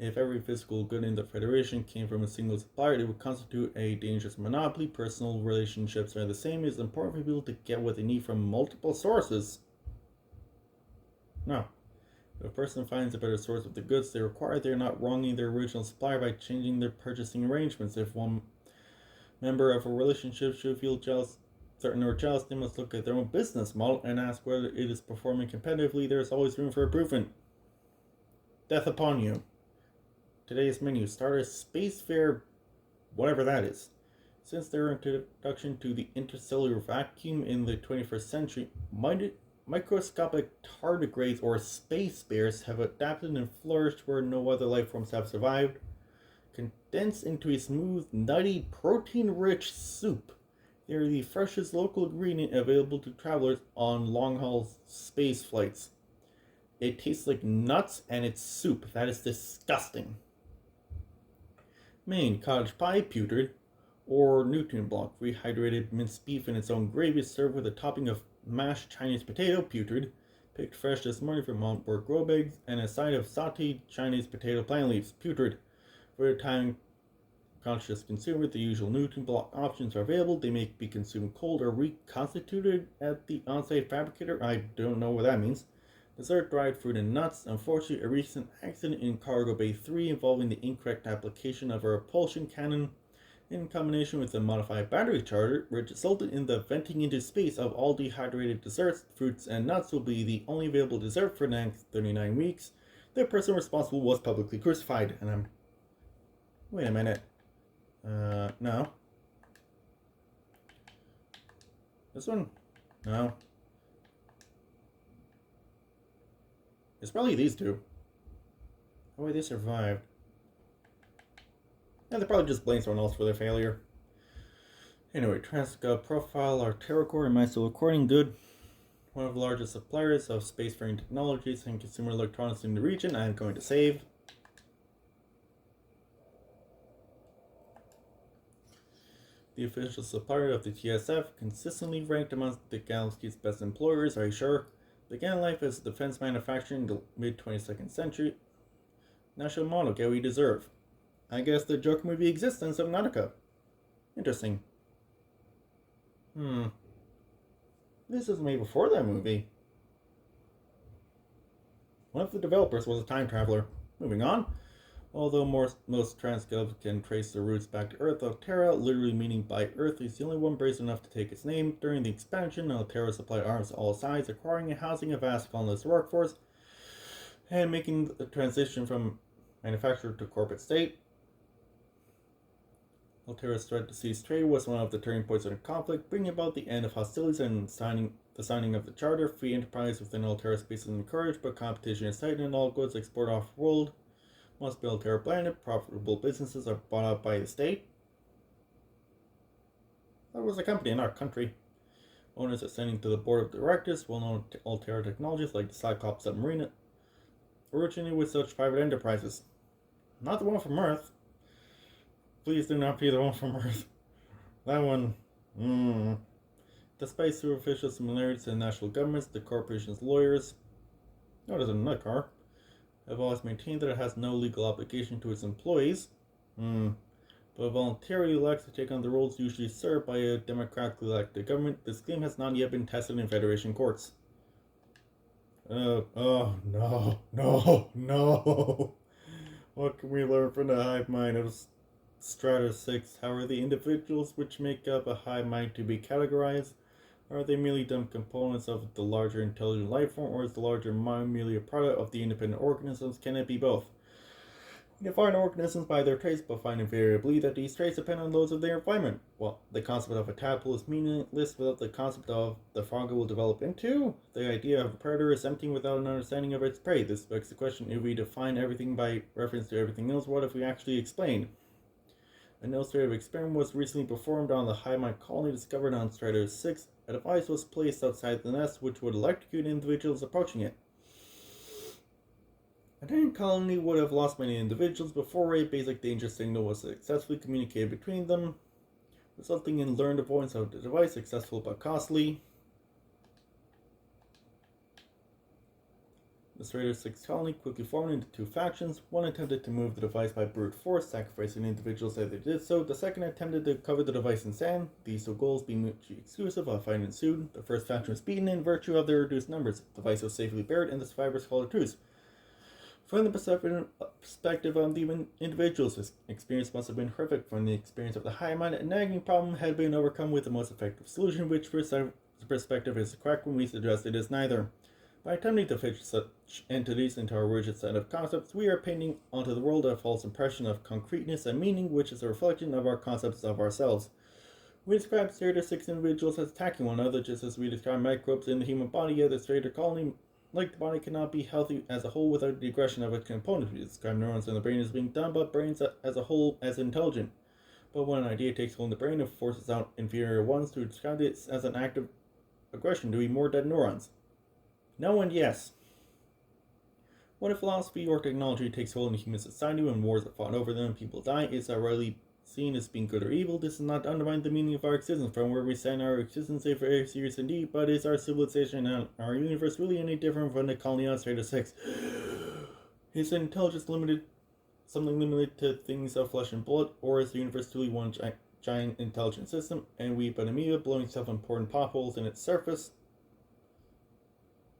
If every physical good in the Federation came from a single supplier, it would constitute a dangerous monopoly. Personal relationships are the same. It is important for people to get what they need from multiple sources. No. If a person finds a better source of the goods they require, they are not wronging their original supplier by changing their purchasing arrangements. If one member of a relationship should feel certain or jealous, they must look at their own business model and ask whether it is performing competitively. There is always room for improvement. Death upon you. Today's menu, starter Spacefarer, whatever that is. Since their introduction to the interstellar vacuum in the 21st century, microscopic tardigrades or space bears have adapted and flourished where no other life forms have survived. Condensed into a smooth, nutty, protein-rich soup, they are the freshest local ingredient available to travelers on long-haul space flights. It tastes like nuts and it's soup. That is disgusting. Main, cottage pie, putrid, or nutrient block, rehydrated minced beef in its own gravy served with a topping of mashed Chinese potato, putrid, picked fresh this morning from Mount Burke grove eggs, and a side of sauteed Chinese potato plant leaves, putrid. For a time-conscious consumer, the usual nutrient block options are available. They may be consumed cold or reconstituted at the on-site fabricator. I don't know what that means. Dessert, dried fruit and nuts. Unfortunately, a recent accident in Cargo Bay 3 involving the incorrect application of a repulsion cannon in combination with a modified battery charger, which resulted in the venting into space of all dehydrated desserts, fruits, and nuts will be the only available dessert for the next 39 weeks. The person responsible was publicly crucified, and I'm... Wait a minute. No. This one? No. It's probably these two. Oh wait, they survived. And they probably just blamed someone else for their failure. Anyway, Transca profile our TerraCore. Am I still recording? Good. One of the largest suppliers of spacefaring technologies and consumer electronics in the region. I am going to save. The official supplier of the TSF, consistently ranked amongst the galaxy's best employers. Are you sure? Began life as a defense manufacturer in the mid-22nd century. National motto, get what we deserve. I guess the Joker movie exists in Subnautica. Interesting. This was made before that movie. One of the developers was a time traveler. Moving on. Although most transgelbs can trace their roots back to Earth, Altera, literally meaning by Earth, is the only one brave enough to take its name. During the expansion, Altera supplied arms to all sides, acquiring and housing a vast colonist workforce, and making the transition from manufacturer to corporate state. Altera's threat to cease trade was one of the turning points in the conflict, bringing about the end of hostilities and the signing of the charter. Free enterprise within Altera space is encouraged, but competition is tight and all goods export off-world must be Altera branded. Profitable businesses are bought out by the state. That was a company, not a country. Owners ascending to the board of directors, well-known Altera technologies like the Cyclops submarine, originated with such private enterprises. Not the one from Earth. Please do not be the one from Earth. That one, Despite superficial similarities to national governments, the corporation's lawyers, notice another car, have always maintained that it has no legal obligation to its employees, but voluntarily elects to take on the roles usually served by a democratically elected government. This claim has not yet been tested in Federation courts. No. What can we learn from the hive mind of Strata 6? How are the individuals which make up a hive mind to be categorized? Are they merely dumb components of the larger intelligent life form, or is the larger mind merely a product of the independent organisms? Can it be both? We define organisms by their traits, but find invariably that these traits depend on those of their environment. Well, the concept of a tadpole is meaningless without the concept of the frog it will develop into. The idea of a predator is empty without an understanding of its prey. This begs the question, if we define everything by reference to everything else, what if we actually explain? An illustrative experiment was recently performed on the hive mind colony discovered on Strata 6. A device was placed outside the nest which would electrocute individuals approaching it. A giant colony would have lost many individuals before a basic danger signal was successfully communicated between them, resulting in learned avoidance of the device, successful but costly. The Strata 6 colony quickly formed into two factions. One attempted to move the device by brute force, sacrificing individuals as they did so. The second attempted to cover the device in sand. These two goals being mutually exclusive, a fight ensued. The first faction was beaten in virtue of their reduced numbers. The device was safely buried, and the survivors called a truce. From the perspective of the individuals, this experience must have been horrific. From the experience of the hive mind, a nagging problem had been overcome with the most effective solution, which perspective is correct when we suggest it is neither. By attempting to fit such entities into our rigid set of concepts, we are painting onto the world a false impression of concreteness and meaning, which is a reflection of our concepts of ourselves. We describe Strata 6 individuals as attacking one another, just as we describe microbes in the human body, yet the Strata colony, like the body, cannot be healthy as a whole without the aggression of its components. We describe neurons in the brain as being dumb, but brains as a whole as intelligent. But when an idea takes hold in the brain, it forces out inferior ones. To describe it as an act of aggression to be more dead neurons. No and yes. What if philosophy or technology takes hold in human society when wars are fought over them and people die? Is that rightly seen as being good or evil? This does not undermine the meaning of our existence. From where we stand, our existence is very serious indeed, but is our civilization and our universe really any different from the colony on Strata 6? Is intelligence limited, something limited to things of flesh and blood, or is the universe truly one giant intelligent system, and we but amoeba blowing self-important potholes in its surface?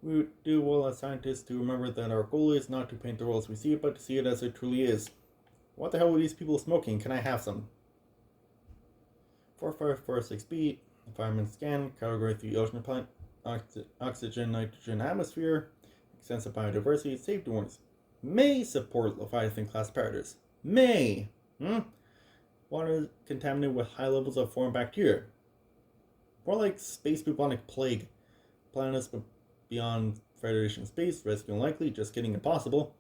We would do well as scientists to remember that our goal is not to paint the world as we see it, but to see it as it truly is. What the hell are these people smoking? Can I have some? 4546B, environment scan, category 3 ocean plant, oxygen, nitrogen, atmosphere, extensive biodiversity, safety warnings. May support Leviathan class predators. May! Water contaminated with high levels of foreign bacteria. More like space bubonic plague. Planets beyond Federation space, rescue unlikely, just kidding, impossible.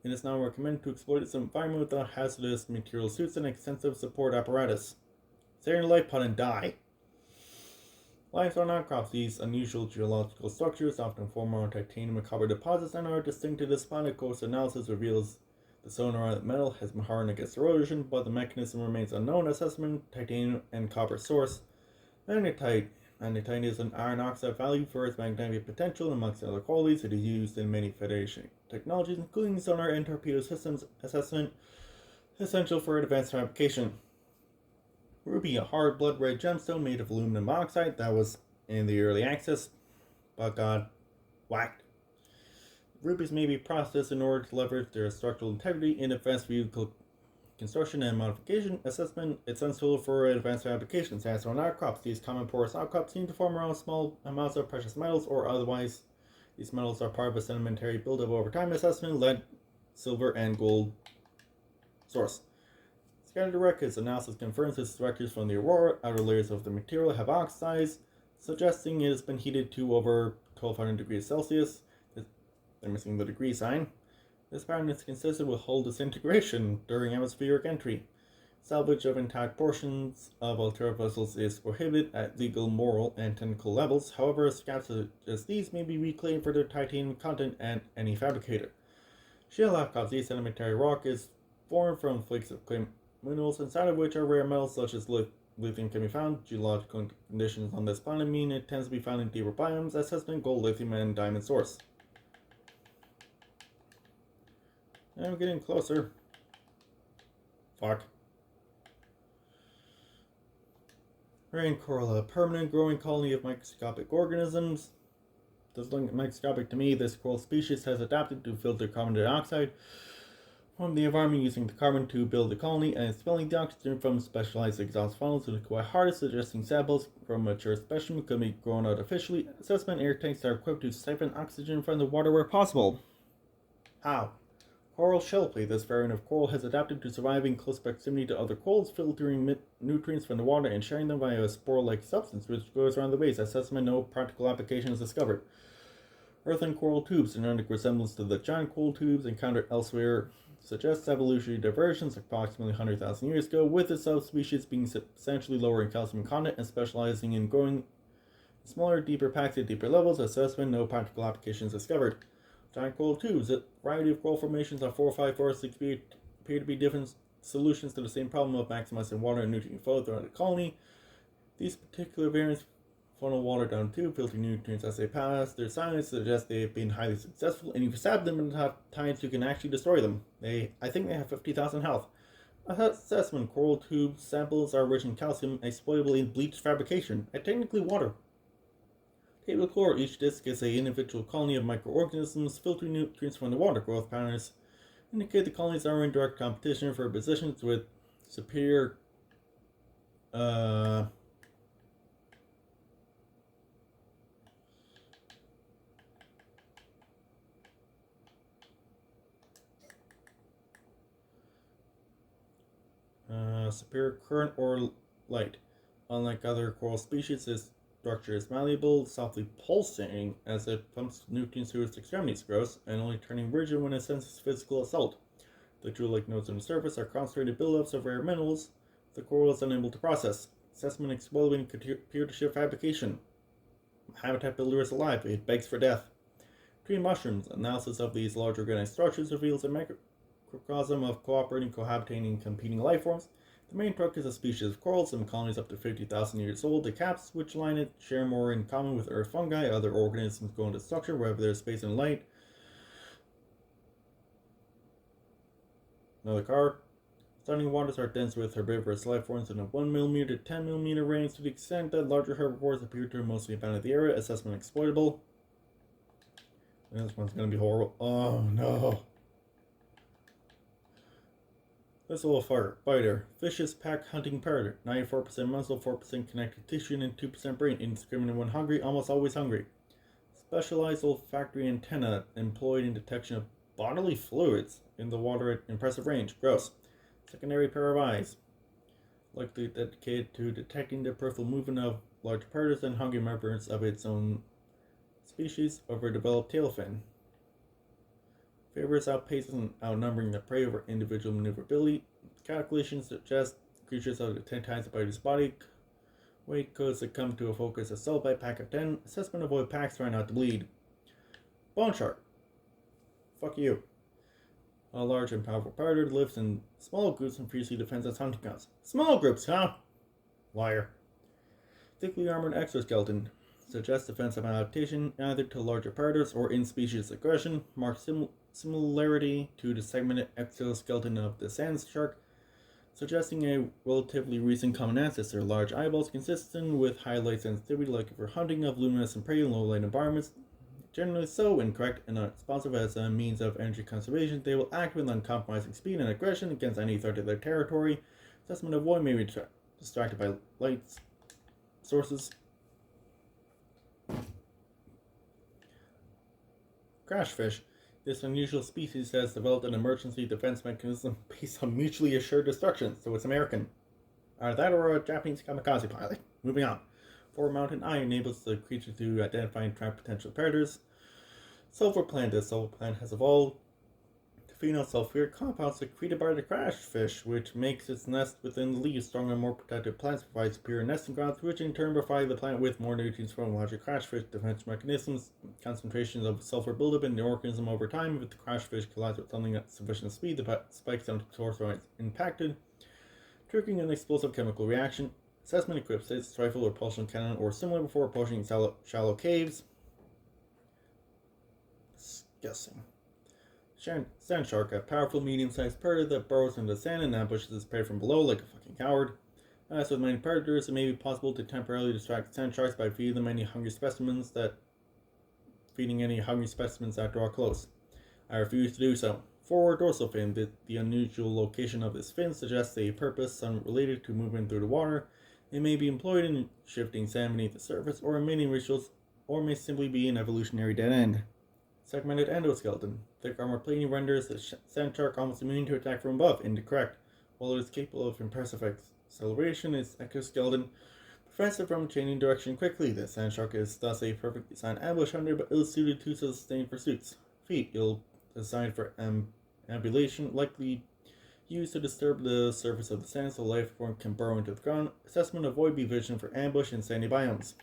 It is now recommended to exploit its environment without hazardous material suits and extensive support apparatus. Stay in your life pod and die. Limestone outcrops, these unusual geological structures often form around titanium and copper deposits and are distinct to this planet. Course analysis reveals the sonar the metal has been hardened against erosion, but the mechanism remains unknown. Assessment: titanium and copper source. Magnetite. Magnetite is an iron oxide valued for its magnetic potential. Amongst other qualities, it is used in many Federation technologies, including sonar and torpedo systems. Assessment: essential for advanced fabrication. Ruby, a hard blood red gemstone made of aluminum oxide that was in the early access, but got whacked. Rubies may be processed in order to leverage their structural integrity in advanced vehicle construction and modification. Assessment: it's unsuitable for advanced applications. Sandstone outcrops, these common porous outcrops seem to form around small amounts of precious metals or otherwise. These metals are part of a sedimentary buildup over time. Assessment: lead, silver, and gold source. Scattered records analysis confirms its records from the aurora. Outer layers of the material have oxides, suggesting it has been heated to over 1200 degrees Celsius. They're missing the degree sign. This pattern is consistent with hull disintegration during atmospheric entry. Salvage of intact portions of Altera vessels is prohibited at legal, moral, and technical levels. However, scraps such as these may be reclaimed for their titanium content at any fabricator. Shale outcrops, these sedimentary rock is formed from flakes of clay minerals, inside of which are rare metals such as lithium can be found. Geological conditions on this planet mean it tends to be found in deeper biomes. Assessment: gold, lithium, and diamond source. And we're getting closer. Fuck. Rain coral, a permanent growing colony of microscopic organisms. Doesn't look microscopic to me. This coral species has adapted to filter carbon dioxide from the environment, using the carbon to build the colony and expelling the oxygen from specialized exhaust funnels with quite hard, suggesting samples from mature specimen could be grown artificially. Assessment: air tanks are equipped to siphon oxygen from the water where possible. How? Coral shellplay. This variant of coral has adapted to surviving close proximity to other corals, filtering nutrients from the water and sharing them via a spore-like substance which grows around the base. Assessment: no practical applications discovered. Earthen coral tubes, genetic resemblance to the giant coral tubes encountered elsewhere, suggests evolutionary divergence approximately 100,000 years ago, with the subspecies being substantially lower in calcium content and specializing in growing smaller, deeper packs at deeper levels. Assessment: no practical applications discovered. Giant coral tubes, a variety of coral formations on 4, 5, 4, 6 appear to be different solutions to the same problem of maximizing water and nutrient flow throughout the colony. These particular variants funnel water down the tube, filtering nutrients as they pass. Their science suggests they've been highly successful, and if you stab them enough times, you can actually destroy them. I think they have 50,000 health. Assessment: coral tube samples are rich in calcium, exploitable in bleach fabrication, and technically water. Table of core, each disc is an individual colony of microorganisms filtering nutrients from the water. Growth patterns indicate the colonies are in direct competition for positions with superior superior current or light. Unlike other coral species, this structure is malleable, softly pulsating as it pumps nutrients through its extremities. Gross, and only turning rigid when it senses physical assault. The jewel-like nodes on the surface are concentrated buildups of rare minerals the coral is unable to process. Assessment: exploding could appear to shift fabrication. Habitat builder is alive, it begs for death. Tree mushrooms, analysis of these large organic structures reveals a microcosm of cooperating, cohabitating, competing life forms. The main trunk is a species of coral, some colonies up to 50,000 years old. The caps, which line it, share more in common with earth fungi. Other organisms go into structure wherever there is space and light. Another card. Standing waters are dense with herbivorous life forms in a 1 mm to 10 mm range, to the extent that larger herbivores appear to mostly abandon the area. Assessment: exploitable. This one's going to be horrible. Oh no. This little biter. Vicious pack hunting predator. 94% muscle, 4% connective tissue, and 2% brain. Indiscriminate when hungry, almost always hungry. Specialized olfactory antenna employed in detection of bodily fluids in the water at impressive range. Gross. Secondary pair of eyes. Likely dedicated to detecting the peripheral movement of large predators and hungry members of its own species. Overdeveloped tail fin. Favors outpaces and outnumbering the prey over individual maneuverability. Calculations suggest creatures up to 10 times the body's body weight could succumb to a focus assault by a pack of 10. Assessment: avoid packs, try not to bleed. Bone shark. Fuck you. A large and powerful predator lives in small groups and fiercely defends its hunting grounds. Small groups, huh? Liar. Thickly armored exoskeleton. Suggests defensive adaptation either to larger predators or in-species aggression. Marks similarity to the segmented exoskeleton of the sand shark, suggesting a relatively recent common ancestor. Large eyeballs consistent with high light sensitivity, like for hunting of luminescent prey in low light environments. Generally so incorrect and not responsive as a means of energy conservation, they will act with uncompromising speed and aggression against any threat to their territory. Assessment: avoid may be distracted by light sources. Crashfish. This unusual species has developed an emergency defense mechanism based on mutually assured destruction, so it's American. Either that or a Japanese kamikaze pilot. Moving on. Four mountain eye enables the creature to identify and track potential predators. Sulfur plant. This sulfur plant has evolved to feed on sulfuric compounds secreted by the crashfish, which makes its nest within the leaves. Stronger and more protected plants provide superior nesting grounds, which in turn provide the plant with more nutrients from larger crashfish. Defense mechanisms: concentrations of sulfur buildup in the organism over time. If the crashfish collides with something at sufficient speed, the spikes on the torso are impacted, triggering an explosive chemical reaction. Assessment: equips its rifle or propulsion cannon or similar before approaching shallow caves. Disgusting. Sand shark, a powerful medium-sized predator that burrows into the sand and ambushes its prey from below like a fucking coward. As with many predators, it may be possible to temporarily distract sand sharks by feeding any hungry specimens that draw close. I refuse to do so. Forward dorsal fin. The unusual location of this fin suggests a purpose unrelated to movement through the water. It may be employed in shifting sand beneath the surface or in mating rituals, or may simply be an evolutionary dead end. Segmented endoskeleton. Thick armor plating renders the sand shark almost immune to attack from above. Incorrect. While it is capable of impressive acceleration, its exoskeleton prevents it from changing direction quickly. The sand shark is thus a perfect designed ambush hunter, but ill-suited to sustained pursuits. Feet. Designed for ambulation, likely used to disturb the surface of the sand so life form can burrow into the ground. Assessment: avoid be vigilant for ambush in sandy biomes.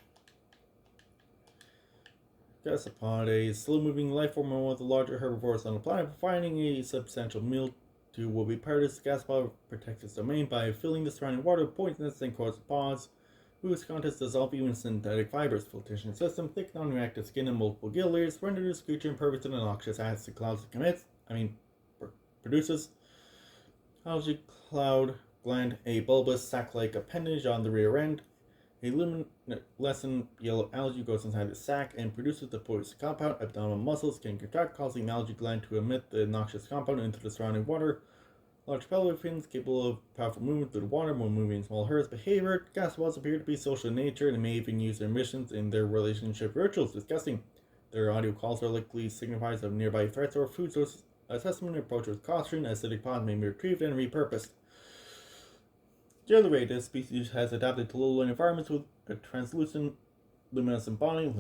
Gasopod, a slow-moving life form one of the larger herbivores on the planet, providing a substantial meal to would-be predators. Gasopod protects its domain by filling the surrounding water with poisonous and corrosive pods, whose contents dissolve even synthetic fibers. Flotation system, thick non-reactive skin and multiple gill layers render this creature impervious to the noxious acid clouds it produces. Algae cloud gland, a bulbous sac-like appendage on the rear end. A luminescent yellow algae grows inside the sac and produces the poisonous compound. Abdominal muscles can contract, causing the algae gland to emit the noxious compound into the surrounding water. Large pelvic fins capable of powerful movement through the water when moving in small herds. Behavior: gasopods appear to be social in nature and may even use their emissions in their relationship rituals. Disgusting. Their audio calls are likely signifiers of nearby threats or food sources. Assessment: approach with caution. Acidic pods may be retrieved and repurposed. Jellyray. This species has adapted to low-lying environments with a translucent luminescent body.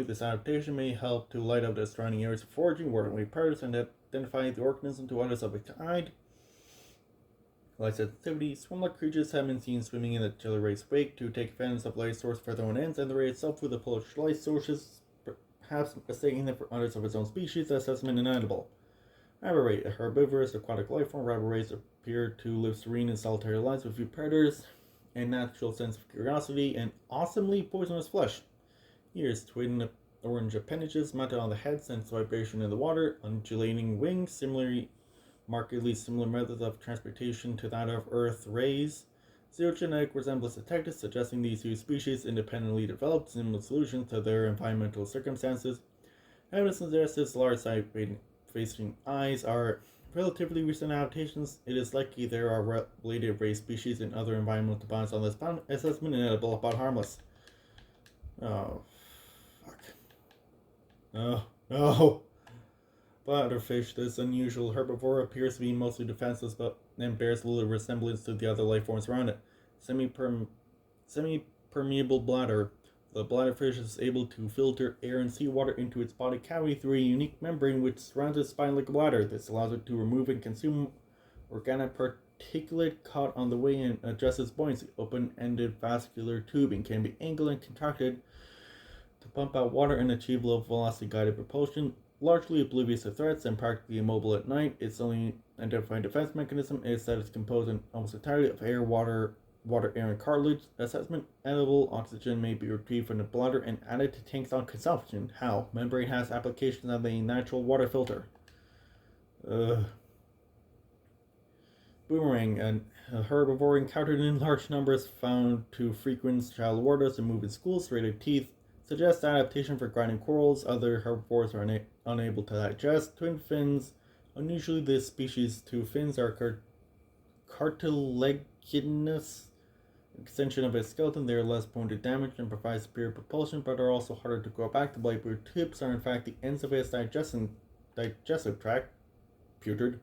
This adaptation may help to light up the surrounding areas for foraging, warding away predators, and identify the organism to others of its kind. Light sensitivity. Swim-like creatures have been seen swimming in the jellyray's wake to take advantage of light source for their own ends, and the ray itself with approach light sources, perhaps mistaking them for others of its own species. Assessment: inedible. Rabbit ray, a herbivorous aquatic life form. Rabbit rays appear to live serene and solitary lives with few predators, a natural sense of curiosity, and awesomely poisonous flesh. Ears, twin orange appendages mounted on the head, sense vibration in the water. Undulating wings, markedly similar methods of transportation to that of Earth rays. Zero genetic resemblance detected, suggesting these two species independently developed similar solutions to their environmental circumstances. Evidence suggests its large side-facing eyes are relatively recent adaptations. It is likely there are related ray species in other environmental bonds on this planet. Assessment: inedible but harmless. Oh, fuck. No. Bladderfish. This unusual herbivore appears to be mostly defenseless but and bears little resemblance to the other life forms around it. Semi-permeable bladder. The bladderfish is able to filter air and seawater into its body cavity through a unique membrane which surrounds its spine like a bladder. This allows it to remove and consume organic articulate, caught on the way and adjusts its buoyancy. Open-ended vascular tubing can be angled and contracted to pump out water and achieve low velocity guided propulsion. Largely oblivious to threats and practically immobile at night, its only identified defense mechanism is that it's composed almost entirely of air, water, air, and cartilage. Assessment: edible oxygen may be retrieved from the bladder and added to tanks on consumption. How? Membrane has applications as a natural water filter. Boomerang, a herbivore encountered in large numbers, found to frequent shallow waters and move in schools. Serrated teeth suggests adaptation for grinding corals. Other herbivores are unable to digest. Twin fins. Unusually, this species' two fins are cartilaginous extension of its skeleton. They are less prone to damage and provide superior propulsion, but are also harder to grow back. The blackbird tips are in fact the ends of its digestive tract, putrid.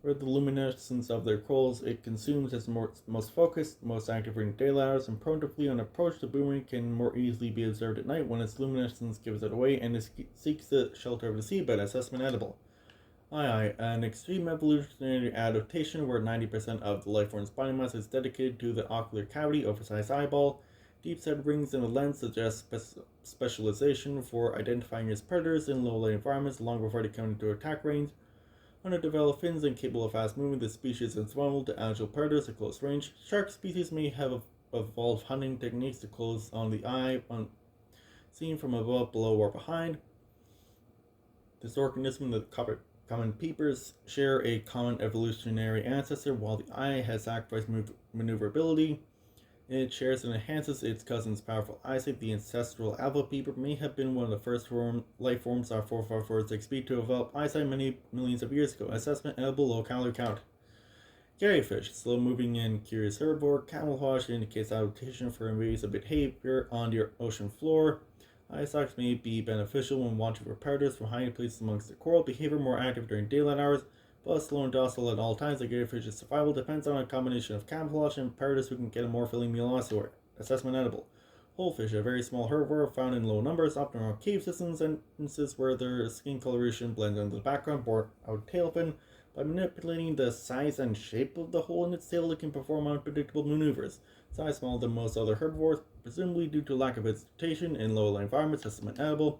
Where the luminescence of their corals it consumes is most focused, most active during daylight hours, and prone to flee on approach. The boomerang can more easily be observed at night when its luminescence gives it away and it seeks the shelter of the seabed. Assessment: edible. An extreme evolutionary adaptation where 90% of the life form's body mass is dedicated to the ocular cavity. Oversized eyeball. Deep-set rings in the lens suggest specialization for identifying its predators in low-light environments long before they come into attack range. Underdeveloped fins and capable of fast movement, this species is vulnerable to agile predators at close range. Shark species may have evolved hunting techniques to close on the eye, seen from above, below, or behind. This organism, the common peepers, share a common evolutionary ancestor. While the eye has sacrificed maneuverability, it shares and enhances its cousin's powerful eyesight. The ancestral alpha peeper may have been one of the first life forms our forefathers expect to develop eyesight many millions of years ago. Assessment: edible, low calorie count. Jellyfish, slow moving and curious herbivore. Camouflage indicates adaptation for invasive behavior on the ocean floor. Eye stalks may be beneficial when watching for predators from hiding places amongst the coral. Behavior more active during daylight hours, but slow and docile at all times. The jellyfish's survival depends on a combination of camouflage and predators who can get a more filling meal elsewhere. Assessment: edible. Holefish, a very small herbivore found in low numbers, often around cave systems and instances where their skin coloration blends into the background. Bore out tail fin. By manipulating the size and shape of the hole in its tail, it can perform unpredictable maneuvers. Size smaller than most other herbivores, presumably due to lack of vegetation in low-light environments. Assessment: edible.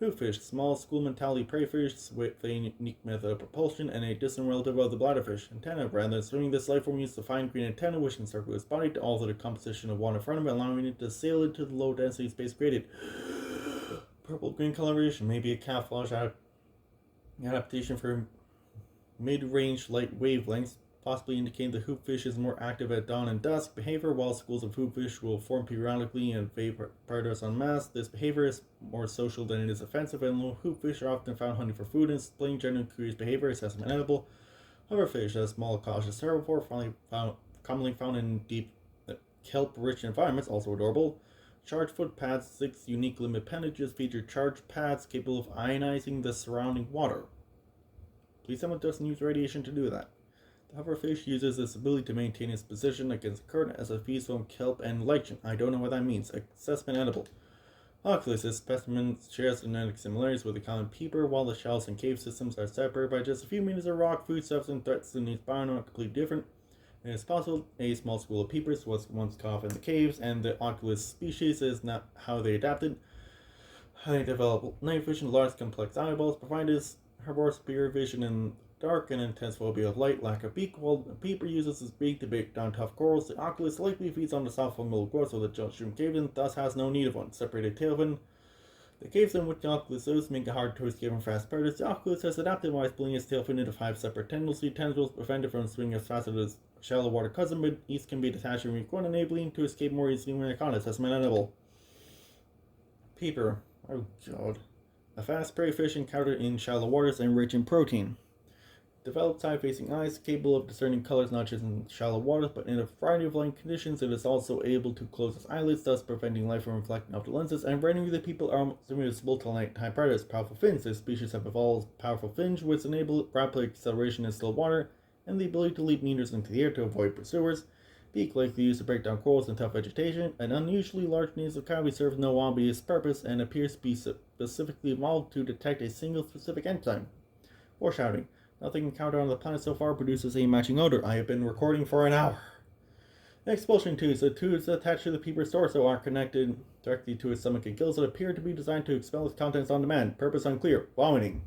Hooffish, small school mentality prey fish with a unique method of propulsion and a distant relative of the bladderfish. Antenna. Rather than swimming, this life form uses a fine green antenna which encircles its body to alter the composition of water in front of it, allowing it to sail into the low density space created. Purple-green coloration may be a camouflage adaptation for mid-range light wavelengths, possibly indicating the hoopfish is more active at dawn and dusk. Behavior: while schools of hoopfish will form periodically and invade predators en masse, this behavior is more social than it is offensive, and little hoopfish are often found hunting for food and displaying genuine curious behavior. Assessment: edible. Hoverfish, a small cautious herbivore commonly found in deep kelp-rich environments, also adorable. Charged foot pads, 6 unique limb appendages feature charged pads capable of ionizing the surrounding water. Please someone doesn't use radiation to do that. The hoverfish uses this ability to maintain its position against the current as it feeds on kelp and lichen. I don't know what that means. Assessment: edible. Oculus, this specimen shares genetic similarities with the common peeper. While the shells and cave systems are separated by just a few meters of rock, foodstuffs and threats in these biomes are completely different. It is possible a small school of peepers was once caught off in the caves, and the Oculus species is not how they adapted. How they develop night vision, large complex eyeballs, provide this herbivore superior vision in dark and intense phobia of light, lack of beak. While the peeper uses his beak to break down tough corals, the Oculus likely feeds on the soft fungal growth of the Jostrum cave and thus has no need of one. Separated tail fin. The caves in which the Oculus lives make it hard to escape from fast predators. The Oculus has adapted by splitting its tail fin into 5 separate tendrils. The tendrils prevent it from swimming as fast as its shallow water cousin, but each can be detached and regrown, enabling to escape more easily when caught. Assessment: edible. Peeper. Oh god. A fast prey fish encountered in shallow waters and rich in protein. Developed side-facing eyes, capable of discerning colors not just in shallow waters, but in a variety of light conditions. It is also able to close its eyelids, thus preventing light from reflecting off the lenses, and rendering the pupil almost invisible to nighttime predators. Powerful fins. This species have evolved powerful fins, which enable rapid acceleration in still water, and the ability to leap meters into the air to avoid pursuers. Beak, likely used to break down corals and tough vegetation. An unusually large nasal cavity serves no obvious purpose, and appears to be specifically evolved to detect a single specific enzyme. Foreshadowing. Nothing encountered on the planet so far produces a matching odor. I have been recording for an hour. Expulsion tubes. The tubes attached to the peeper's torso are connected directly to its stomach and gills that appear to be designed to expel its contents on demand. Purpose unclear. Vomiting.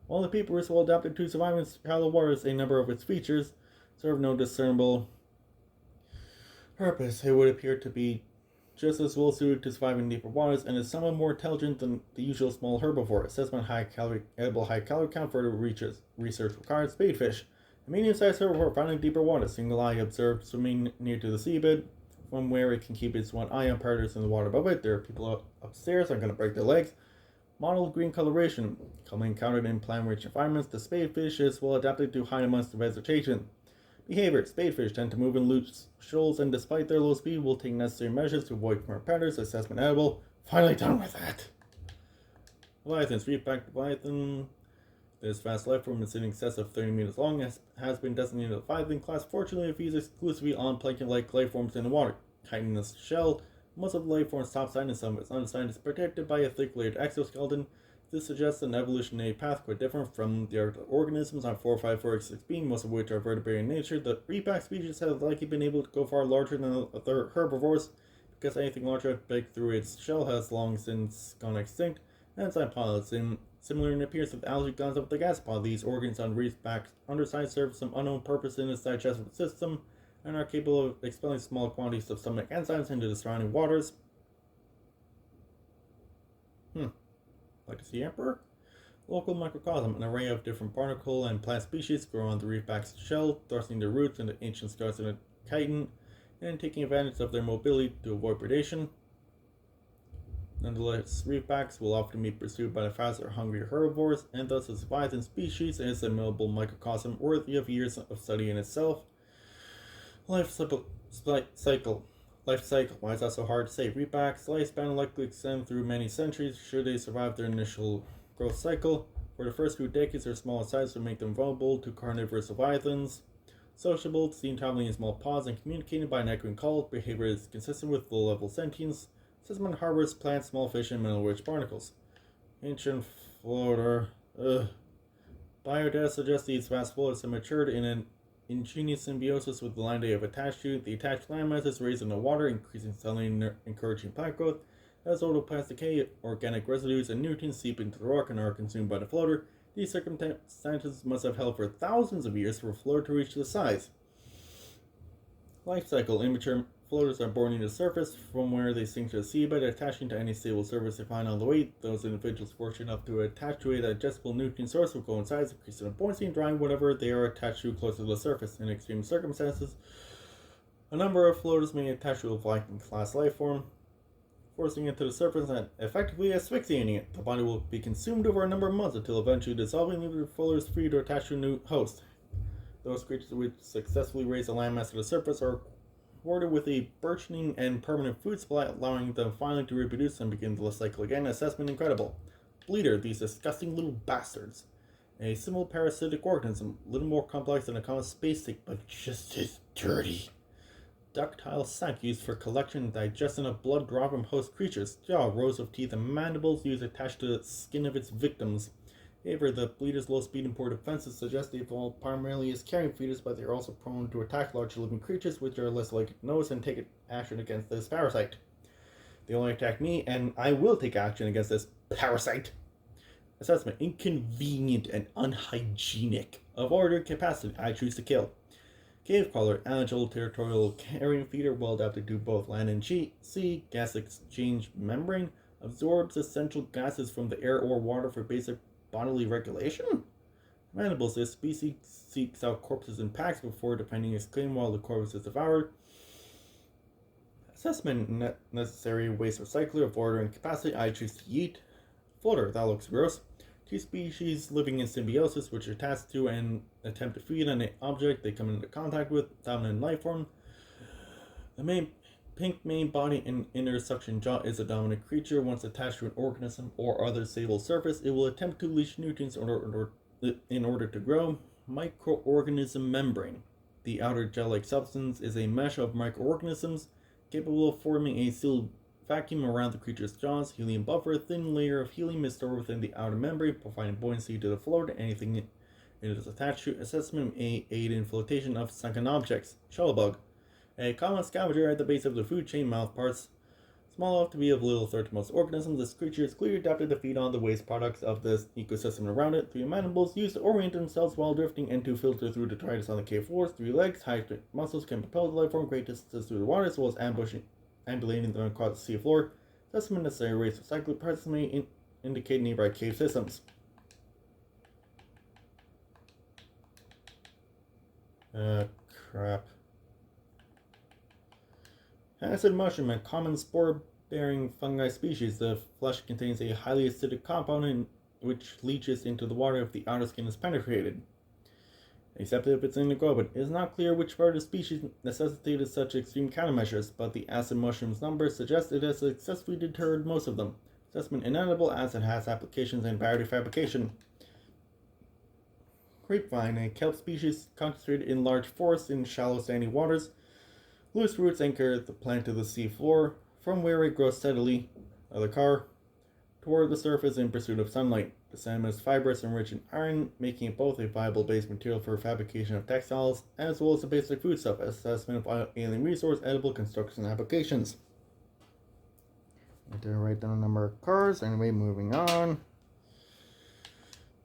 While the peeper is well adapted to survive in shallow waters, a number of its features serve no discernible purpose. It would appear to be just as well suited to survive in deeper waters and is somewhat more intelligent than the usual small herbivore. Assessment edible high calorie count for research required. Spadefish. A medium-sized herbivore found in deeper waters. Single eye observed swimming near to the seabed, from where it can keep its one eye on predators in the water above it. There are people upstairs. I'm going to break their legs. Mottled green coloration. Commonly encountered in plant-rich environments, the spadefish is well adapted to hide amongst the vegetation. Behavior. Spadefish tend to move in loose shoals and despite their low speed will take necessary measures to avoid current predators. Assessment edible. Finally done with that. Leviathans. Reef-backed Leviathan. This vast life form is in excess of 30 meters long has been designated a Leviathan class. Fortunately, it feeds exclusively on plankton-like life forms in the water. Chitinous shell. Most of the life form's topside and some of its underside is protected by a thick layered exoskeleton. This suggests an evolutionary path quite different from the other organisms on 45466b, most of which are vertebrate in nature. The reef-backed species have likely been able to go far larger than other herbivores, because anything larger big through its shell has long since gone extinct. Enzyme polyps. Similar in appearance with algae glands of the gasopod, these organs on reef-backed underside serve some unknown purpose in its digestive system and are capable of expelling small quantities of stomach enzymes into the surrounding waters. Like to see Emperor? Local microcosm. An array of different barnacle and plant species grow on the reef-back's shell, thrusting their roots into ancient scars in a chitin and taking advantage of their mobility to avoid predation. Nonetheless, reefbacks will often be pursued by the faster or hungrier herbivores, and thus a Leviathan species is a notable microcosm worthy of years of study in itself. Life cycle. Why is that so hard to say? Reefbacks' lifespan likely extend through many centuries should they survive their initial growth cycle. For the first few decades, their small size would make them vulnerable to carnivorous leviathans. Sociable, seen traveling in small pods and communicating by an echoing call. Behavior is consistent with low-level sentience. System harbors plants, small fish, and mineral-rich barnacles. Ancient floater. Biodata suggests these vast floaters have matured in an ingenious symbiosis with the land they have attached to. The attached landmass is raised in the water, increasing salinity, encouraging plant growth. As autoplants decay, organic residues and nutrients seep into the rock and are consumed by the floater. These circumstances must have held for thousands of years for a floater to reach this size. Life cycle. Immature floaters are born near the surface, from where they sink to the seabed, attaching to any stable surface they find on the way. Those individuals fortunate enough to attach to a digestible nutrient source will coincide, increasing the buoyancy and drying whatever they are attached to closer to the surface. In extreme circumstances, a number of floaters may attach to a Viking-class life form, forcing it to the surface and effectively asphyxiating it. The body will be consumed over a number of months until eventually dissolving, leaving the floaters free to attach to a new host. Those creatures which successfully raise the landmass to the surface are rewarded with a burgeoning and permanent food supply, allowing them finally to reproduce and begin the cycle again. Assessment incredible. Bleeder, these disgusting little bastards. A simple parasitic organism, a little more complex than a common space tick, but just as dirty. Ductile sac used for collection and digestion of blood drawn from host creatures. Jaw, rows of teeth and mandibles used attached to the skin of its victims. However, the bleeder's low speed and poor defenses suggest they evolved primarily as carrion feeders, but they are also prone to attack larger living creatures, which are less likely to notice and take action against this parasite. They only attack me, and I will take action against this parasite. Assessment: inconvenient and unhygienic. Of ordered capacity, I choose to kill. Cave crawler, agile territorial carrion feeder, well adapted to both land and sea. Gas exchange membrane absorbs essential gases from the air or water for basic bodily regulation? Mandibles, this species seeks out corpses in packs before defending its claim while the corpse is devoured. Assessment: necessary waste recycler of order and capacity, I choose to eat. Floater, that looks gross. Two species living in symbiosis which are tasked to and attempt to feed on an object they come into contact with. Dominant life form. The pink main body and inner suction jaw is a dominant creature. Once attached to an organism or other stable surface, it will attempt to leach nutrients in order to grow. Microorganism membrane. The outer gel-like substance is a mesh of microorganisms capable of forming a sealed vacuum around the creature's jaws. Helium buffer. A thin layer of helium is stored within the outer membrane, providing buoyancy to the float. Anything It is attached to assessment aid in flotation of sunken objects. Shuttlebug, a common scavenger at the base of the food chain mouthparts. Small enough to be of little threat to most organisms, this creature is clearly adapted to feed on the waste products of the ecosystem around it. 3 mandibles used to orient themselves while drifting and to filter through detritus on the cave floors. 3 legs, high muscles can propel the life form great distances through the water, as well as ambulating them across the sea floor. Assessment necessary rates of cyclic parts may indicate nearby cave systems. Crap. Acid mushroom, a common spore-bearing fungi species. The flesh contains a highly acidic compound which leaches into the water if the outer skin is penetrated, except if it's in the globe. It is not clear which part of the species necessitated such extreme countermeasures, but the acid mushroom's numbers suggest it has successfully deterred most of them. Assessment inedible as it has applications in battery fabrication. Grapevine, a kelp species concentrated in large forests in shallow sandy waters. Loose roots anchor the plant to the sea floor, from where it grows steadily, toward the surface in pursuit of sunlight. The stem is fibrous and rich in iron, making it both a viable base material for fabrication of textiles, as well as a basic foodstuff. Assessment of alien resource, edible construction applications. I have to write down a number of cards. Anyway, moving on.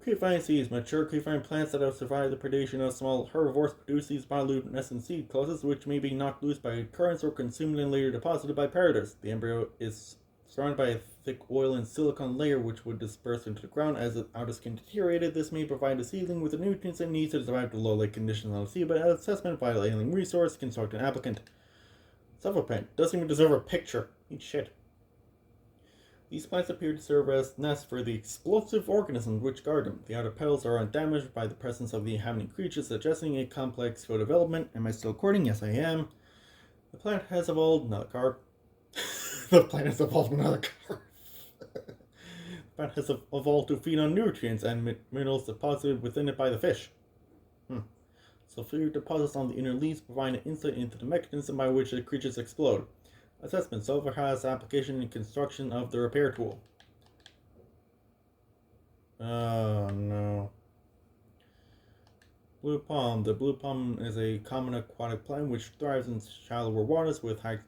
Creepvine seeds. Mature creepvine plants that have survived the predation of small herbivores produce these bioluminescent seed clusters, which may be knocked loose by currents or consumed and later deposited by predators. The embryo is surrounded by a thick oil and silicon layer which would disperse into the ground as the outer skin deteriorated. This may provide the seedling with the nutrients it needs to survive the low light conditions on the sea, but assessment vital alien resource, construct an applicant. Sulfurplant doesn't even deserve a picture. Eat shit. These plants appear to serve as nests for the explosive organisms which guard them. The outer petals are undamaged by the presence of the inhabiting creatures, suggesting a complex co-development. Am I still recording? Yes, I am. The plant has evolved another carb. The plant has evolved another carb. The plant has evolved to feed on nutrients and minerals deposited within it by the fish. Sulfuric deposits on the inner leaves provide an insight into the mechanism by which the creatures explode. Assessment. Sulfur has application in construction of the repair tool. Oh no. Blue palm. The blue palm is a common aquatic plant which thrives in shallower waters with high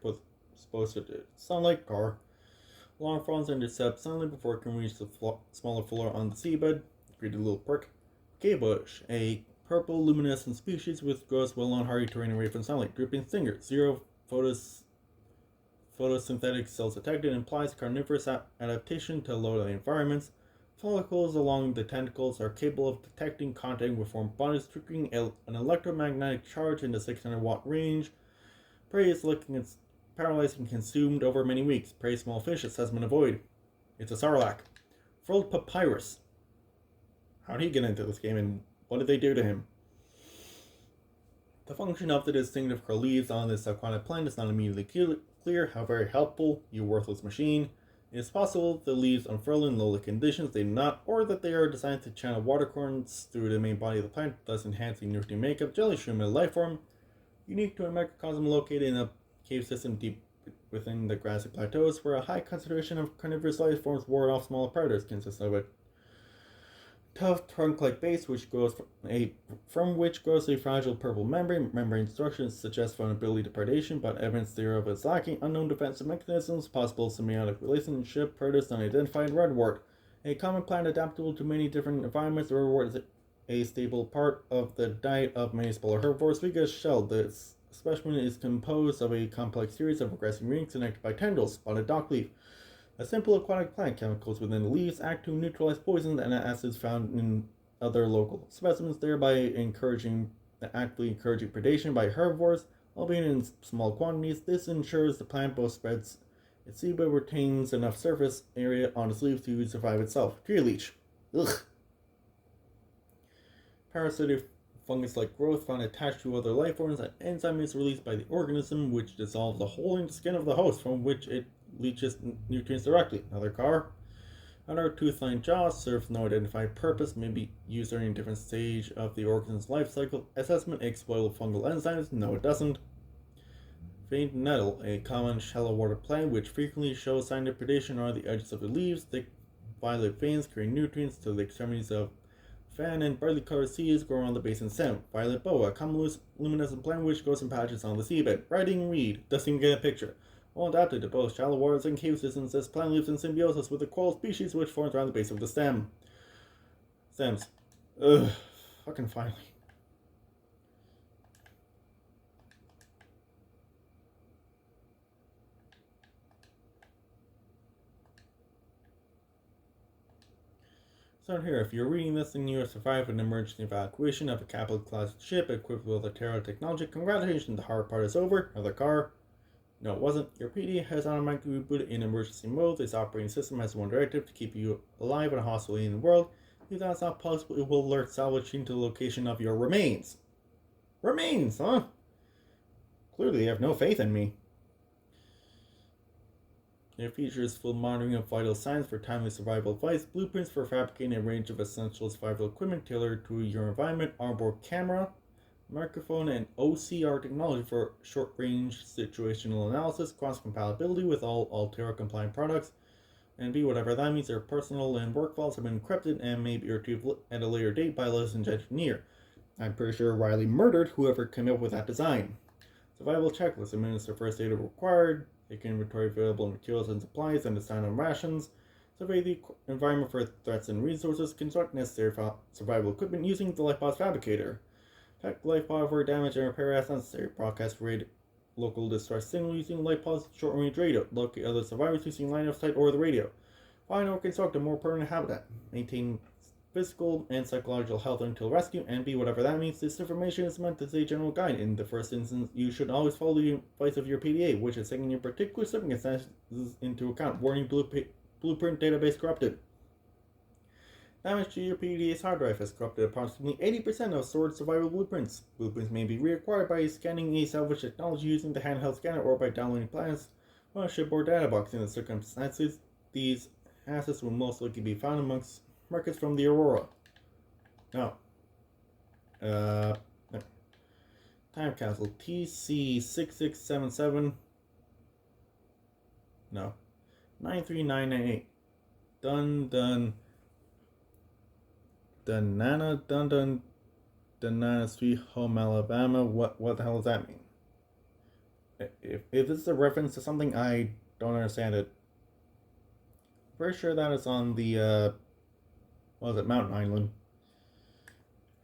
exposure to sunlight. Long fronds intercept sunlight before it can reach the smaller flora on the seabed. Greedy little perk. Cave bush. A purple luminescent species which grows well on hardy terrain away from sunlight. Dripping stinger. 0 photosynthetic cells detected implies carnivorous adaptation to low-light environments. Follicles along the tentacles are capable of detecting contact with foreign bodies, triggering an electromagnetic charge in the 600-watt range. Prey is paralyzed and consumed over many weeks. Prey small fish. Assessment avoid. It's a sarlacc. Furled papyrus. How did he get into this game and what did they do to him? The function of the distinctive curl leaves on this aquatic plant is not immediately clear, how very helpful, you worthless machine. It is possible the leaves unfurl in low light conditions, they do not, or that they are designed to channel water currents through the main body of the plant, thus enhancing nutrient makeup. Jellyshroom, a life form unique to a microcosm located in a cave system deep within the grassy plateaus, where a high concentration of carnivorous life forms ward off smaller predators. Consists of a tough trunk-like base from which grows a fragile purple membrane. Membrane structures suggest vulnerability to predation, but evidence thereof is lacking. Unknown defensive mechanisms, possible symbiotic relationship, predators unidentified. Redwort, a common plant adaptable to many different environments. The redwort is a staple part of the diet of many smaller herbivores. Vigorous shell. This specimen is composed of a complex series of progressing rings connected by tendrils. Spotted dockleaf. A simple aquatic plant. Chemicals within the leaves act to neutralize poisons and acids found in other local specimens, thereby actively encouraging predation by herbivores, albeit in small quantities. This ensures the plant both spreads its seed but retains enough surface area on its leaves to survive itself. Tree leech. Ugh. Parasitic fungus-like growth found attached to other life forms. An enzyme is released by the organism which dissolves the hole in the skin of the host, from which it leaches nutrients directly. Another car. Under tooth-lined jaws serves no identified purpose, may be used during a different stage of the organism's life cycle. Assessment. Exploitable fungal enzymes. No, it doesn't. Faint nettle, a common shallow water plant which frequently shows signs of predation around the edges of the leaves. Thick violet veins carry nutrients to the extremities of Fan and brightly colored seas grow on the basin stem. Violet boa, a common luminescent plant which grows in patches on the seabed. Writing reed, doesn't even get a picture. Well adapted to both shallow waters and cave systems, this plant lives in symbiosis with the coral species which forms around the base of the stem. Stems. Ugh. Fucking finally. So here, if you're reading this and you have survived an emergency evacuation of a capital-class ship equipped with a Terra technology, congratulations, the hard part is over. Another car. No, it wasn't. Your PD has automatically rebooted in emergency mode. This operating system has one directive: to keep you alive in a hostile alien world. If that's not possible, it will alert salvaging to the location of your remains. Remains, huh? Clearly, you have no faith in me. It features full monitoring of vital signs for timely survival advice, blueprints for fabricating a range of essential survival equipment tailored to your environment, onboard camera, microphone, and OCR technology for short-range situational analysis, cross-compatibility with all Altera-compliant products, and B, whatever that means. Their personal and work files have been encrypted and may be retrieved at a later date by a licensed engineer. I'm pretty sure Riley murdered whoever came up with that design. Survival checklist: administer first aid required, take inventory available materials and supplies, and decide on rations, survey the environment for threats and resources, construct necessary survival equipment using the Lifebox Fabricator, check Lifebot for damage and repair as necessary, broadcast local distress signal using Lifebot's short-range radio, locate other survivors using line of sight or the radio, find or construct a more permanent habitat, maintain physical and psychological health until rescue, and B, whatever that means. This information is meant as a general guide. In the first instance, you should always follow the advice of your PDA, which is taking your particular circumstances into account. Warning: blueprint database corrupted. Damage to your PDA's hard drive has corrupted approximately 80% of stored survival blueprints. Blueprints may be reacquired by scanning a salvage technology using the handheld scanner or by downloading plans from a shipboard data box. In the circumstances, these assets will most likely be found amongst markets from the Aurora. Now, time capsule TC6677. No, 93998. Dunana Sweet Home, Alabama. What the hell does that mean? If this is a reference to something, I don't understand it. Pretty sure that is on the what was it, Mountain Island.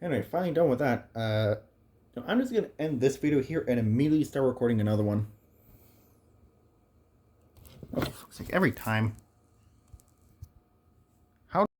Anyway, finally done with that. I'm just gonna end this video here and immediately start recording another one. Oh, it's like every time.